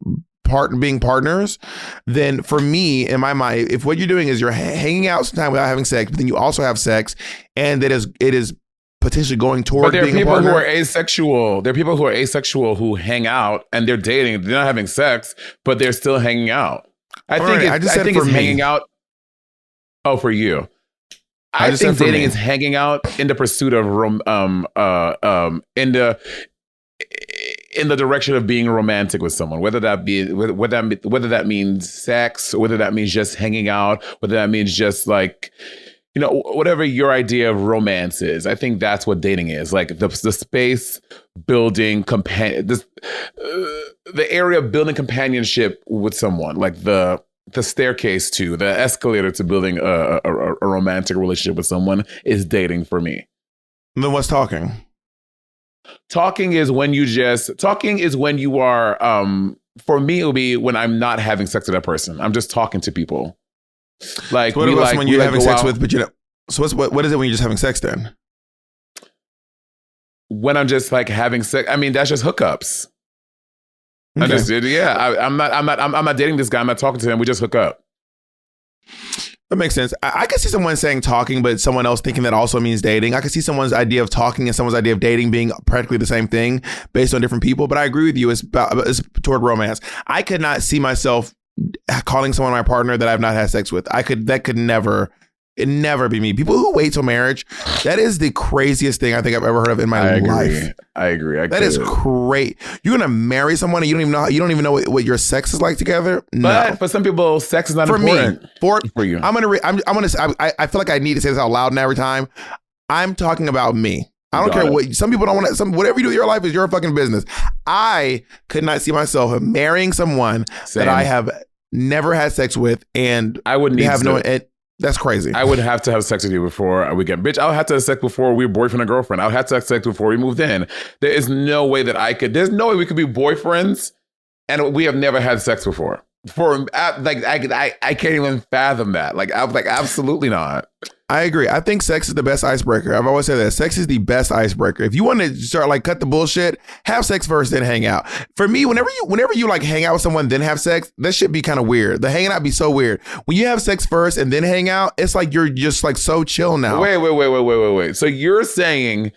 being partners, then for me, in my mind, if what you're doing is you're hanging out sometime without having sex, but then you also have sex, and it is potentially going toward being a partner. But there are people who are asexual. There are people who are asexual who hang out and they're dating. They're not having sex, but they're still hanging out. I think it's hanging out. Oh, for you. I think dating is hanging out in the pursuit of in the direction of being romantic with someone, whether that means sex, or whether that means just hanging out, whether that means just like, whatever your idea of romance is. I think that's what dating is, like the space building the area of building companionship with someone, like the staircase to the escalator to building a romantic relationship with someone is dating for me. And then what's talking? Talking is when you are, for me, it will be when I'm not having sex with that person. I'm just talking to people. Like, so what when you're having sex with, but so what is it when you're just having sex then? When I'm just like having sex, I mean, that's just hookups. Okay. I'm not dating this guy. I'm not talking to him. We just hook up. That makes sense. I could see someone saying talking, but someone else thinking that also means dating. I could see someone's idea of talking and someone's idea of dating being practically the same thing based on different people. But I agree with you. It's toward romance. I could not see myself calling someone my partner that I've not had sex with. That could never be me. People who wait till marriage, that is the craziest thing I think I've ever heard of in my life. I agree. That is great. You're gonna marry someone and you don't even know what your sex is like together. No. But for some people, sex is not important. For you, I feel like I need to say this out loud and every time. I'm talking about me. I don't care what some people don't want to. Whatever you do with your life is your fucking business. I could not see myself marrying someone that I have never had sex with, and I wouldn't have no. That's crazy. I would have to have sex with you before we get bitch. I would have to have sex before we were boyfriend and girlfriend. I would have to have sex before we moved in. There is no way that there's no way we could be boyfriends and we have never had sex before. I can't even fathom that. Like, I'm like, absolutely not. I agree. I think sex is the best icebreaker. I've always said that sex is the best icebreaker. If you want to start like cut the bullshit, have sex first, then hang out. For me, whenever you like hang out with someone, then have sex, that should be kind of weird. The hanging out be so weird. When you have sex first and then hang out, it's like you're just like so chill now. Wait. So you're saying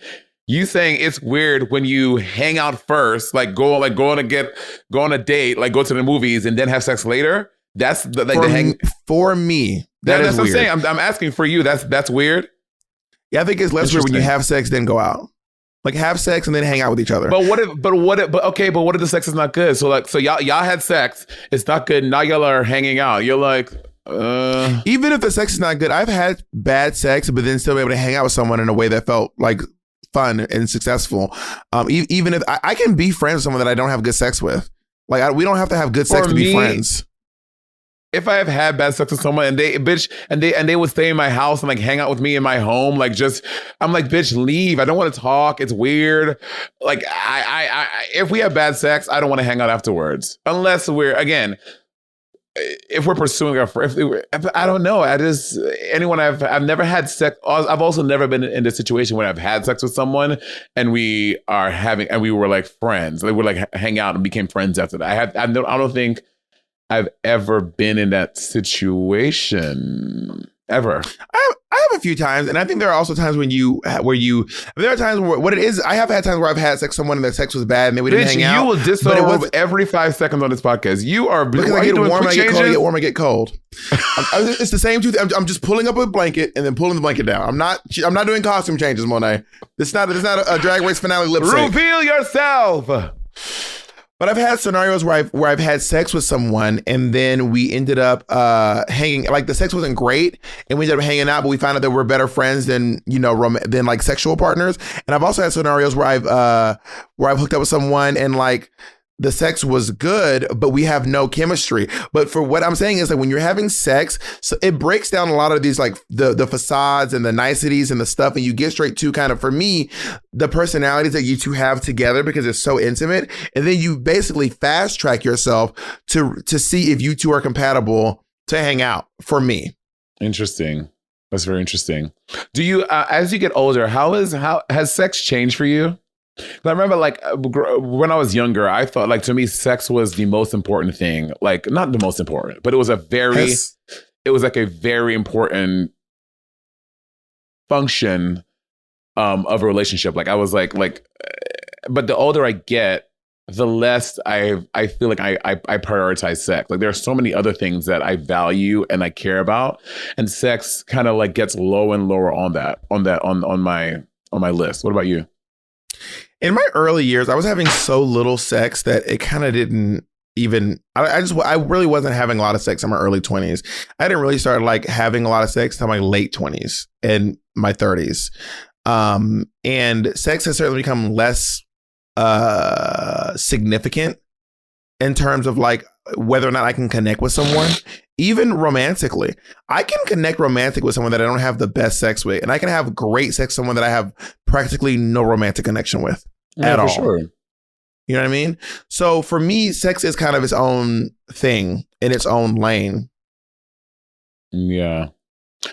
it's weird when you hang out first, go on a date, like go to the movies and then have sex later? That's for me. That's what I'm saying. I'm asking for you. That's weird. Yeah, I think it's less weird when you have sex then go out. Like have sex and then hang out with each other. But what if the sex is not good? So y'all had sex, it's not good. Now y'all are hanging out. You're like, even if the sex is not good, I've had bad sex, but then still be able to hang out with someone in a way that felt like fun and successful. Even if I can be friends with someone that I don't have good sex with. Like we don't have to have good sex to be friends. If I have had bad sex with someone and they would stay in my house and like hang out with me in my home, I'm like, bitch, leave. I don't want to talk. It's weird. Like if we have bad sex, I don't want to hang out afterwards. Unless if we're pursuing I don't know. I've never had sex. I've also never been in the situation where I've had sex with someone and we were like friends. They would like hang out and became friends after that. I don't think I've ever been in that situation ever. I have a few times, and I think there are also times there are times where what it is. I have had times where I've had sex with someone and the sex was bad and then we didn't hang out. You will disapprove every 5 seconds on this podcast. You are because I get warm, I get cold, I get warm, I get cold. It's the same two. I'm just pulling up a blanket and then pulling the blanket down. I'm not doing costume changes, Monét. It's not a Drag Race finale lip sync. Reveal yourself. But I've had scenarios where I've had sex with someone and then we ended up hanging. Like the sex wasn't great and we ended up hanging out, but we found out that we're better friends than than like sexual partners. And I've also had scenarios where I've hooked up with someone and like the sex was good, but we have no chemistry. But for what I'm saying is, like, when you're having sex, so it breaks down a lot of these, like the facades and the niceties and the stuff, and you get straight to kind of, for me, the personalities that you two have together, because it's so intimate. And then you basically fast track yourself to see if you two are compatible to hang out, for me. Interesting. That's very interesting. Do you, as you get older, how has sex changed for you? I remember, like, when I was younger, I thought, like, to me, sex was the most important thing. Like, not the most important, but it was it was like a very important function of a relationship. Like, I was like, but the older I get, the less I feel like I prioritize sex. Like, there are so many other things that I value and I care about, and sex kind of like gets low and lower on my list. What about you? In my early years, I was having so little sex that it kind of didn't even, I really wasn't having a lot of sex in my early 20s. I didn't really start like having a lot of sex until my late 20s and my 30s. And sex has certainly become less significant in terms of like whether or not I can connect with someone, even romantically. I can connect romantic with someone that I don't have the best sex with, and I can have great sex with someone that I have practically no romantic connection with at all. Sure. You know what I mean? So for me, sex is kind of its own thing in its own lane. Yeah.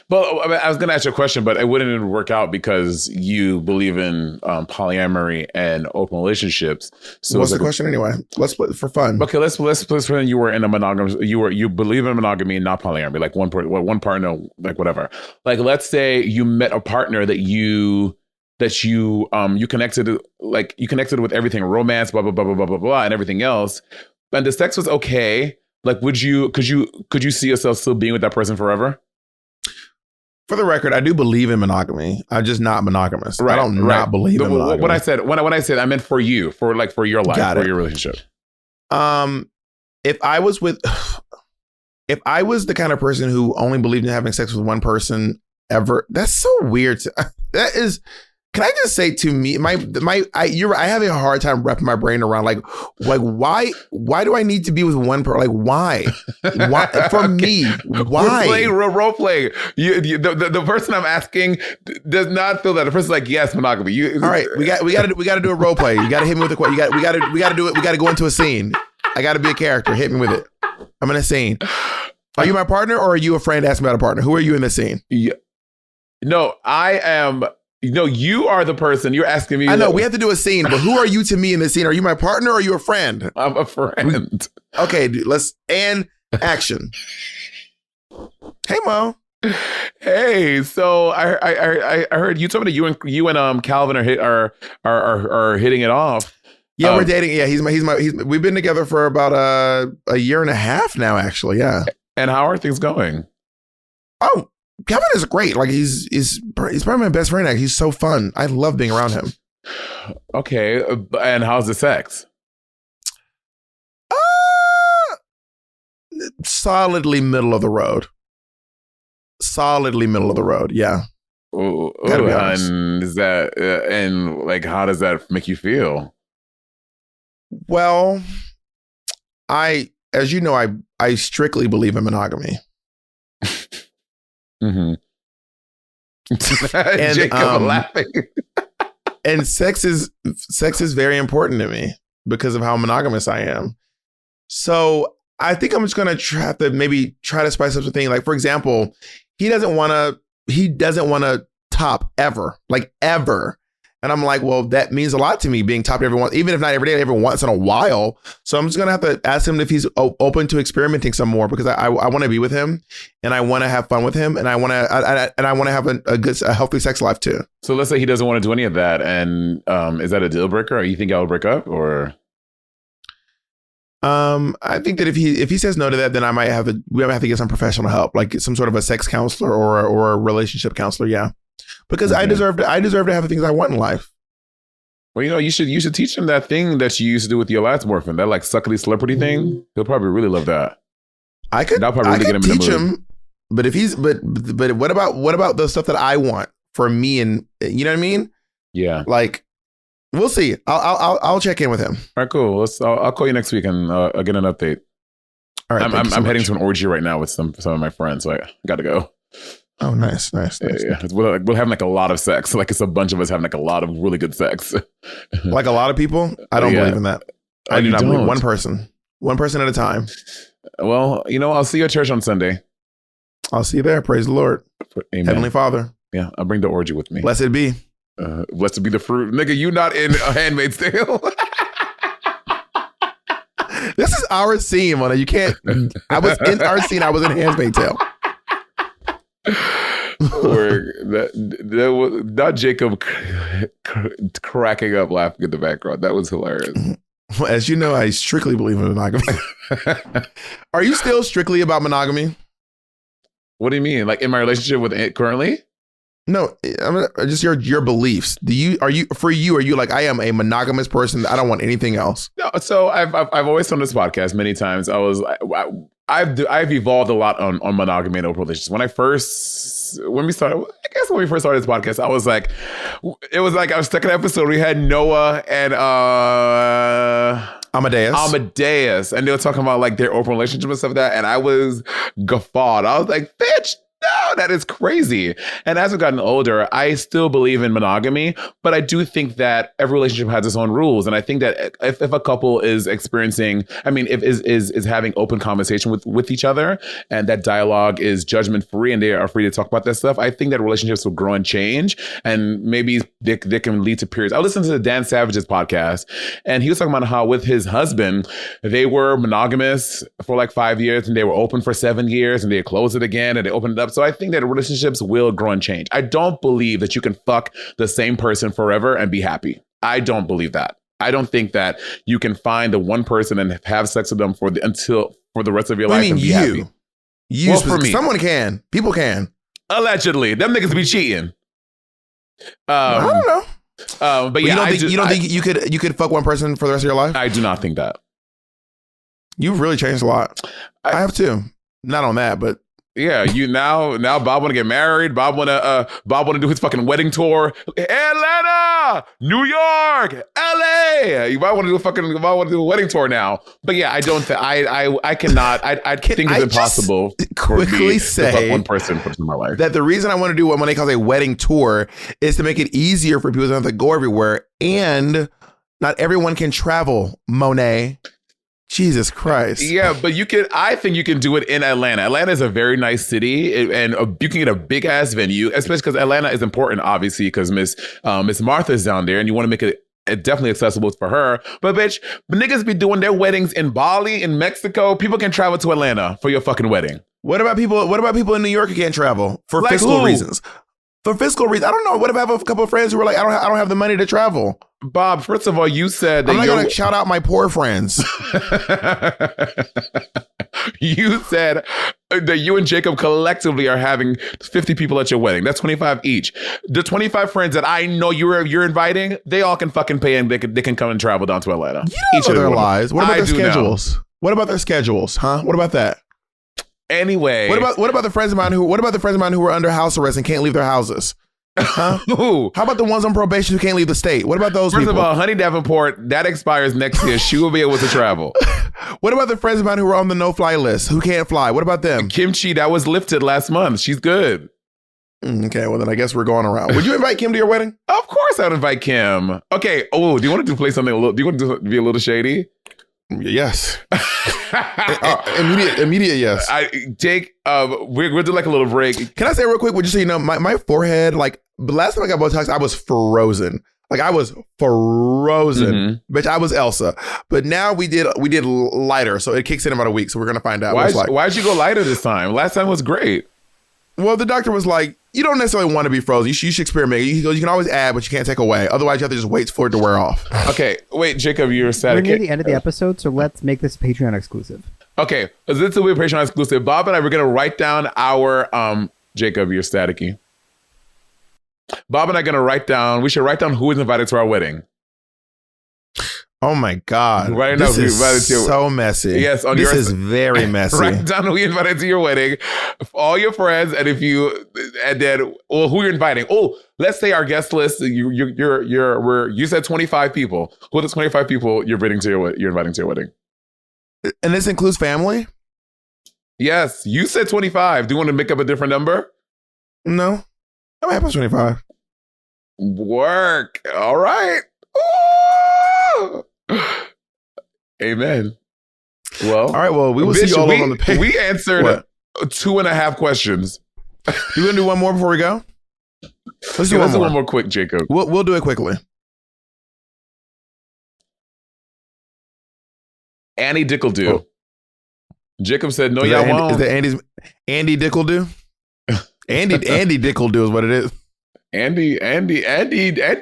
Well, I mean, I was going to ask you a question, but it wouldn't work out because you believe in polyamory and open relationships. So what's the question anyway? Let's split for fun. Okay, let's pretend you were in a monogamous. You believe in monogamy and not polyamory, like one partner, like whatever. Like, let's say you met a partner that you connected, like you connected with everything, romance, blah blah blah blah blah blah blah, and everything else, and the sex was okay. Like, could you see yourself still being with that person forever? For the record, I do believe in monogamy. I'm just not monogamous. Right, I don't not believe in monogamy. When I said, I meant for you, for your life, for your relationship. If I was the kind of person who only believed in having sex with one person ever, that's so weird. That is. Can I just say, to me, I have a hard time wrapping my brain around like why do I need to be with one person? Like, why for me? Why? We're playing role play. The person I'm asking does not feel that. The person's like, yes, monogamy. All right, we got to do a role play. You got to hit me with a question. We got to do it. We got to go into a scene. I got to be a character. Hit me with it. I'm in a scene. Are you my partner, or are you a friend asking about a partner? Who are you in this scene? Yeah. No, I am. No, you are the person. You're asking me. I know we have to do a scene, but who are you to me in this scene? Are you my partner, or are you a friend? I'm a friend. Okay, dude, and action. Hey, Mo. Hey, so I heard you told me that you and Calvin are hitting it off. Yeah, we're dating. Yeah, we've been together for about a year and a half now, actually. Yeah. And how are things going? Oh, Calvin is great. Like, he's probably my best friend. He's so fun. I love being around him. Okay, and how's the sex? Solidly middle of the road. Yeah. Gotta be honest. And is that and like, how does that make you feel? Well, as you know, I strictly believe in monogamy. Mm-hmm. And Jacob laughing. And sex is very important to me because of how monogamous I am. So I think I'm just gonna try to spice up the thing. Like, for example, he doesn't want to top ever. And I'm like, well, that means a lot to me, being topped everyone, even if not every day, every once in a while. So I'm just going to have to ask him if he's open to experimenting some more, because I want to be with him and I want to have fun with him. And I want to have a healthy sex life too. So let's say he doesn't want to do any of that. And is that a deal breaker? Or you think y'all break up, or? I think that if he says no to that, then we might have to get some professional help, like some sort of a sex counselor or a relationship counselor. Yeah. Because okay. I deserve to have the things I want in life. Well, you should teach him that thing that you used to do with your last boyfriend, that like suckly slippery thing. He'll probably really love that. I could teach him, but if he's but what about the stuff that I want for me, and you know what I mean? Yeah. Like We'll see. I'll check in with him. All right, cool. I'll call you next week and I'll get an update. All right. I'm heading to an orgy right now with some of my friends, so I got to go. Oh, nice. Yeah. We're having like a lot of sex. Like it's a bunch of us having like a lot of really good sex. Like a lot of people? I don't believe in that. I do not believe one person at a time. Well, I'll see you at church on Sunday. I'll see you there. Praise the Lord. Amen. Heavenly Father. Yeah, I'll bring the orgy with me. Blessed be. Blessed be the fruit. Nigga, you not in A Handmaid's Tale. This is our scene, Mona. You can't. I was in our scene. I was in Handmaid's Tale. That was not Jacob cracking up laughing in the background. That was hilarious. As you know, I strictly believe in monogamy. Are you still strictly about monogamy? What do you mean? Like in my relationship with it currently? No, I mean, just your beliefs. Are you like, I am a monogamous person. I don't want anything else. No, so I've always on this podcast many times. I've evolved a lot on monogamy and open relationships. When we first started this podcast, I was like, I was stuck in an episode. We had Noah and Amadeus, and they were talking about like their open relationship and stuff like that. And I was guffawed. I was like, bitch. No, that is crazy. And as I've gotten older, I still believe in monogamy, but I do think that every relationship has its own rules. And I think that if a couple is experiencing, is having open conversation with each other, and that dialogue is judgment free and they are free to talk about that stuff, I think that relationships will grow and change. And maybe they can lead to periods. I listened to Dan Savage's podcast, and he was talking about how with his husband, they were monogamous for like 5 years and they were open for 7 years and they closed it again and they opened it up. So I think that relationships will grow and change. I don't believe that you can fuck the same person forever and be happy. I don't believe that. I don't think that you can find the one person and have sex with them for the rest of your life and be happy. For me, someone can. People can. Allegedly, them niggas be cheating. I don't know. But yeah, you don't think you could fuck one person for the rest of your life? I do not think that. You've really changed a lot. I have too. Not on that, but. Yeah, you now Bob want to get married. Bob want to do his fucking wedding tour. Atlanta, New York, LA. You might want to do a wedding tour now. But yeah, I don't think I cannot. I think it's impossible quickly say to fuck one person in my life. That the reason I want to do what Monét calls a wedding tour is to make it easier for people to have to go everywhere, and not everyone can travel. Monét. Jesus Christ. Yeah, but I think you can do it in Atlanta. Atlanta is a very nice city, and you can get a big ass venue, especially because Atlanta is important, obviously, because Miss Martha's down there, and you want to make it definitely accessible for her. But bitch, niggas be doing their weddings in Bali, in Mexico. People can travel to Atlanta for your fucking wedding. What about people in New York who can't travel for fiscal reasons? For fiscal reasons, I don't know. What if I have a couple of friends who are like, I don't have the money to travel? Bob, first of all, you said that I'm not going to shout out my poor friends. You said that you and Jacob collectively are having 50 people at your wedding. That's 25 each. The 25 friends that I know you're inviting, they all can fucking pay and they can come and travel down to Atlanta. You don't know their lives. What about their schedules? What about their schedules? Huh? What about that? Anyway, what about the friends of mine who are under house arrest and can't leave their houses? Huh? How about the ones on probation who can't leave the state? What about those people? First of all, Honey Davenport, that expires next year. She will be able to travel. What about the friends of mine who are on the no-fly list who can't fly? What about them? Kimchi, that was lifted last month. She's good. Okay, well then I guess we're going around. Would you invite Kim to your wedding? Of course I would invite Kim. Okay. Oh, do you want to play something do you want to be a little shady? Yes. Immediate yes. Jake, we'll do like a little break. Can I say real quick, just so you know, my forehead, like the last time I got Botox, I was frozen. Like I was frozen. Mm-hmm. Bitch, I was Elsa. But now we did lighter, so it kicks in about a week. So we're gonna find out. Why'd you go lighter this time? Last time was great. Well, the doctor was like, you don't necessarily want to be frozen. You should experiment. He goes, you can always add, but you can't take away. Otherwise, you have to just wait for it to wear off. Okay, wait, Jacob, you're sad. We're near the end of the episode, so let's make this Patreon exclusive. Okay, this will be a Patreon exclusive. Bob and I, we're going to write down our, Jacob, you're staticky. Bob and I are going to we should write down who is invited to our wedding. Oh my God. Right now, this we is invited you. so messy. Yes, on this your is very messy. Right down, we invited to your wedding, all your friends, and if you, and then, well, who you're inviting? Oh, let's say our guest list. You said 25 people. Who are the 25 people you're inviting to your wedding? And this includes family? Yes, you said 25. Do you want to make up a different number? No, I'm happy with 25. Work. All right. Ooh. Amen. Well, all right. Well, we will see you all on the page. We answered 2.5 questions. You want to do one more before we go? Let's do one more quick, Jacob. We'll do it quickly. Annie Dickledo. Oh. Jacob said, "No, y'all won't." Is that Andy Dickledo? Andy Dickledo is what it is. Andy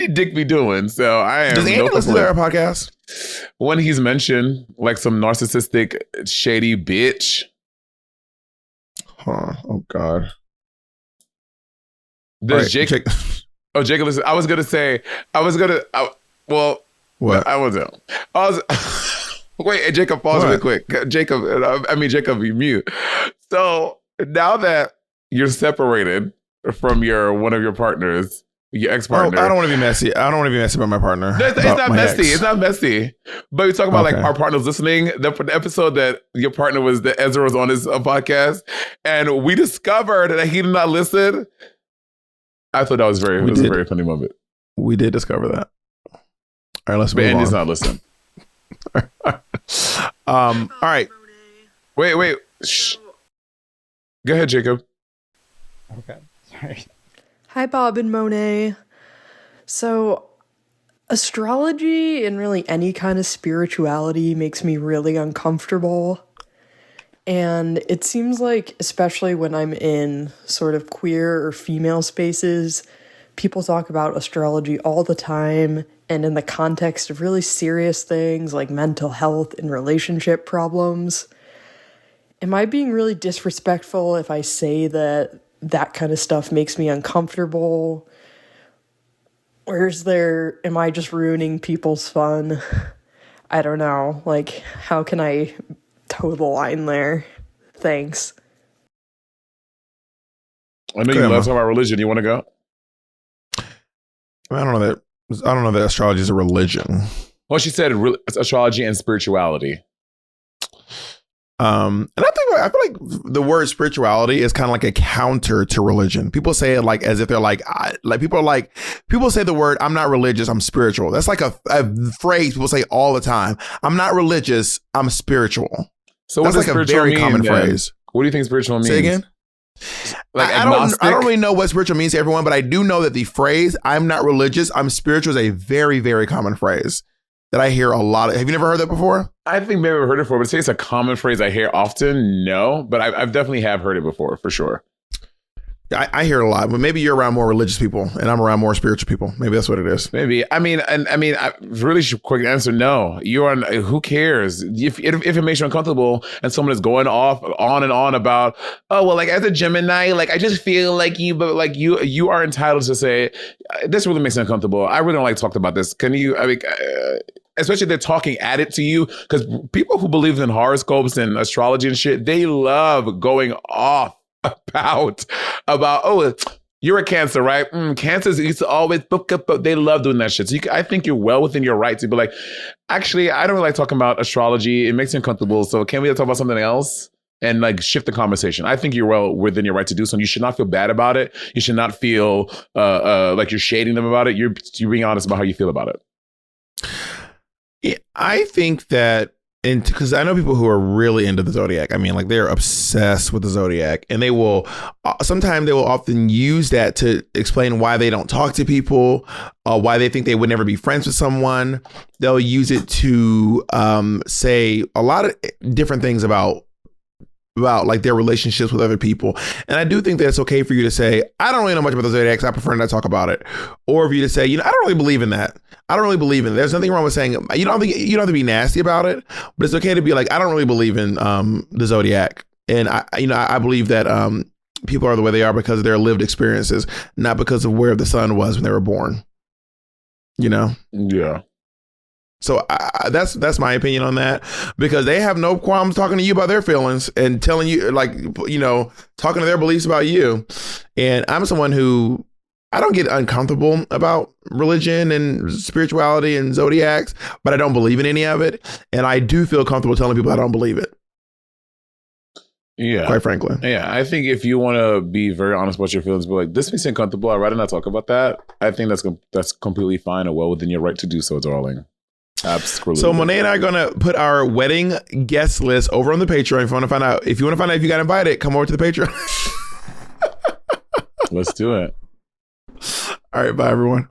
Dick be doing. So I am. Does Andy listen to our podcast? When he's mentioned, like some narcissistic, shady bitch. Huh. Oh God. Does Jacob? Oh, Jacob, listen. What? I wasn't. Wait, Jacob, pause real quick. Jacob, you mute. So now that you're separated from one of your partners, your ex-partner. I don't want to be messy. I don't want to be messy about my partner. It's not messy. It's not messy. But we talk about like our partners listening. The episode that your partner that Ezra was on his podcast, and we discovered that he did not listen. I thought that was a very funny moment. We did discover that. All right, let's move on. But Andy's not listening. All right. Wait. Shh. Go ahead, Jacob. Okay. Sorry. Hi, Bob and Monet. So, astrology and really any kind of spirituality makes me really uncomfortable. And it seems like, especially when I'm in sort of queer or female spaces, people talk about astrology all the time and in the context of really serious things like mental health and relationship problems. Am I being really disrespectful if I say that kind of stuff makes me uncomfortable? Or am I just ruining people's fun? I don't know. Like, how can I toe the line there? Thanks. I know you love talking about religion. You want to go? I don't know that astrology is a religion. Well, she said astrology and spirituality. And I feel like the word spirituality is kind of like a counter to religion. People say it like as if they're people say the word, I'm not religious, I'm spiritual. That's like a phrase people say all the time. I'm not religious, I'm spiritual. So that's what like a very common then? phrase. What do you think spiritual means? Say again? Like I don't really know what spiritual means to everyone, but I do know that the phrase, I'm not religious, I'm spiritual, is a very, very common phrase that I hear a lot of. Have you never heard that before? I think maybe I've heard it before, but say it's a common phrase I hear often. No, but I've definitely have heard it before, for sure. I hear it a lot, but maybe you're around more religious people and I'm around more spiritual people. Maybe that's what it is. Maybe. I mean, really quick answer, no. Who cares? If it makes you uncomfortable and someone is going on and on about, oh, well, like as a Gemini, like I just feel like you are entitled to say, this really makes me uncomfortable. I really don't like to talk about this. Can you, especially if they're talking at it to you, because people who believe in horoscopes and astrology and shit, they love going off about oh, you're a Cancer, right? Cancers used to always book up, but they love doing that shit. So I think you're well within your right to be like, actually, I don't really like talking about astrology. It makes me uncomfortable. So can we talk about something else? And like shift the conversation. I think you're well within your right to do so. And you should not feel bad about it. You should not feel like you're shading them about it. You're being honest about how you feel about it. Yeah, I think that, because I know people who are really into the zodiac. I mean, like they're obsessed with the zodiac, and they will often use that to explain why they don't talk to people, why they think they would never be friends with someone. They'll use it to say a lot of different things about like their relationships with other people. And I do think that it's okay for you to say, I don't really know much about the zodiac, so I prefer not to talk about it. Or for you to say, I don't really believe in that. I don't really believe in it. There's nothing wrong with saying, you don't have to be nasty about it, but it's okay to be like, I don't really believe in the zodiac. And I believe that people are the way they are because of their lived experiences, not because of where the sun was when they were born. Yeah. So that's my opinion on that, because they have no qualms talking to you about their feelings and telling you, like, you know, talking to their beliefs about you. And I'm someone who, I don't get uncomfortable about religion and spirituality and zodiacs, but I don't believe in any of it. And I do feel comfortable telling people I don't believe it. Yeah. Quite frankly. Yeah. I think if you want to be very honest about your feelings, but like, this makes me uncomfortable, I'd rather not talk about that. I think that's completely fine and well within your right to do so, darling. Absolutely. So Monét and I are going to put our wedding guest list over on the Patreon. If you want to find out if you got invited, come over to the Patreon. Let's do it. All right. Bye, everyone.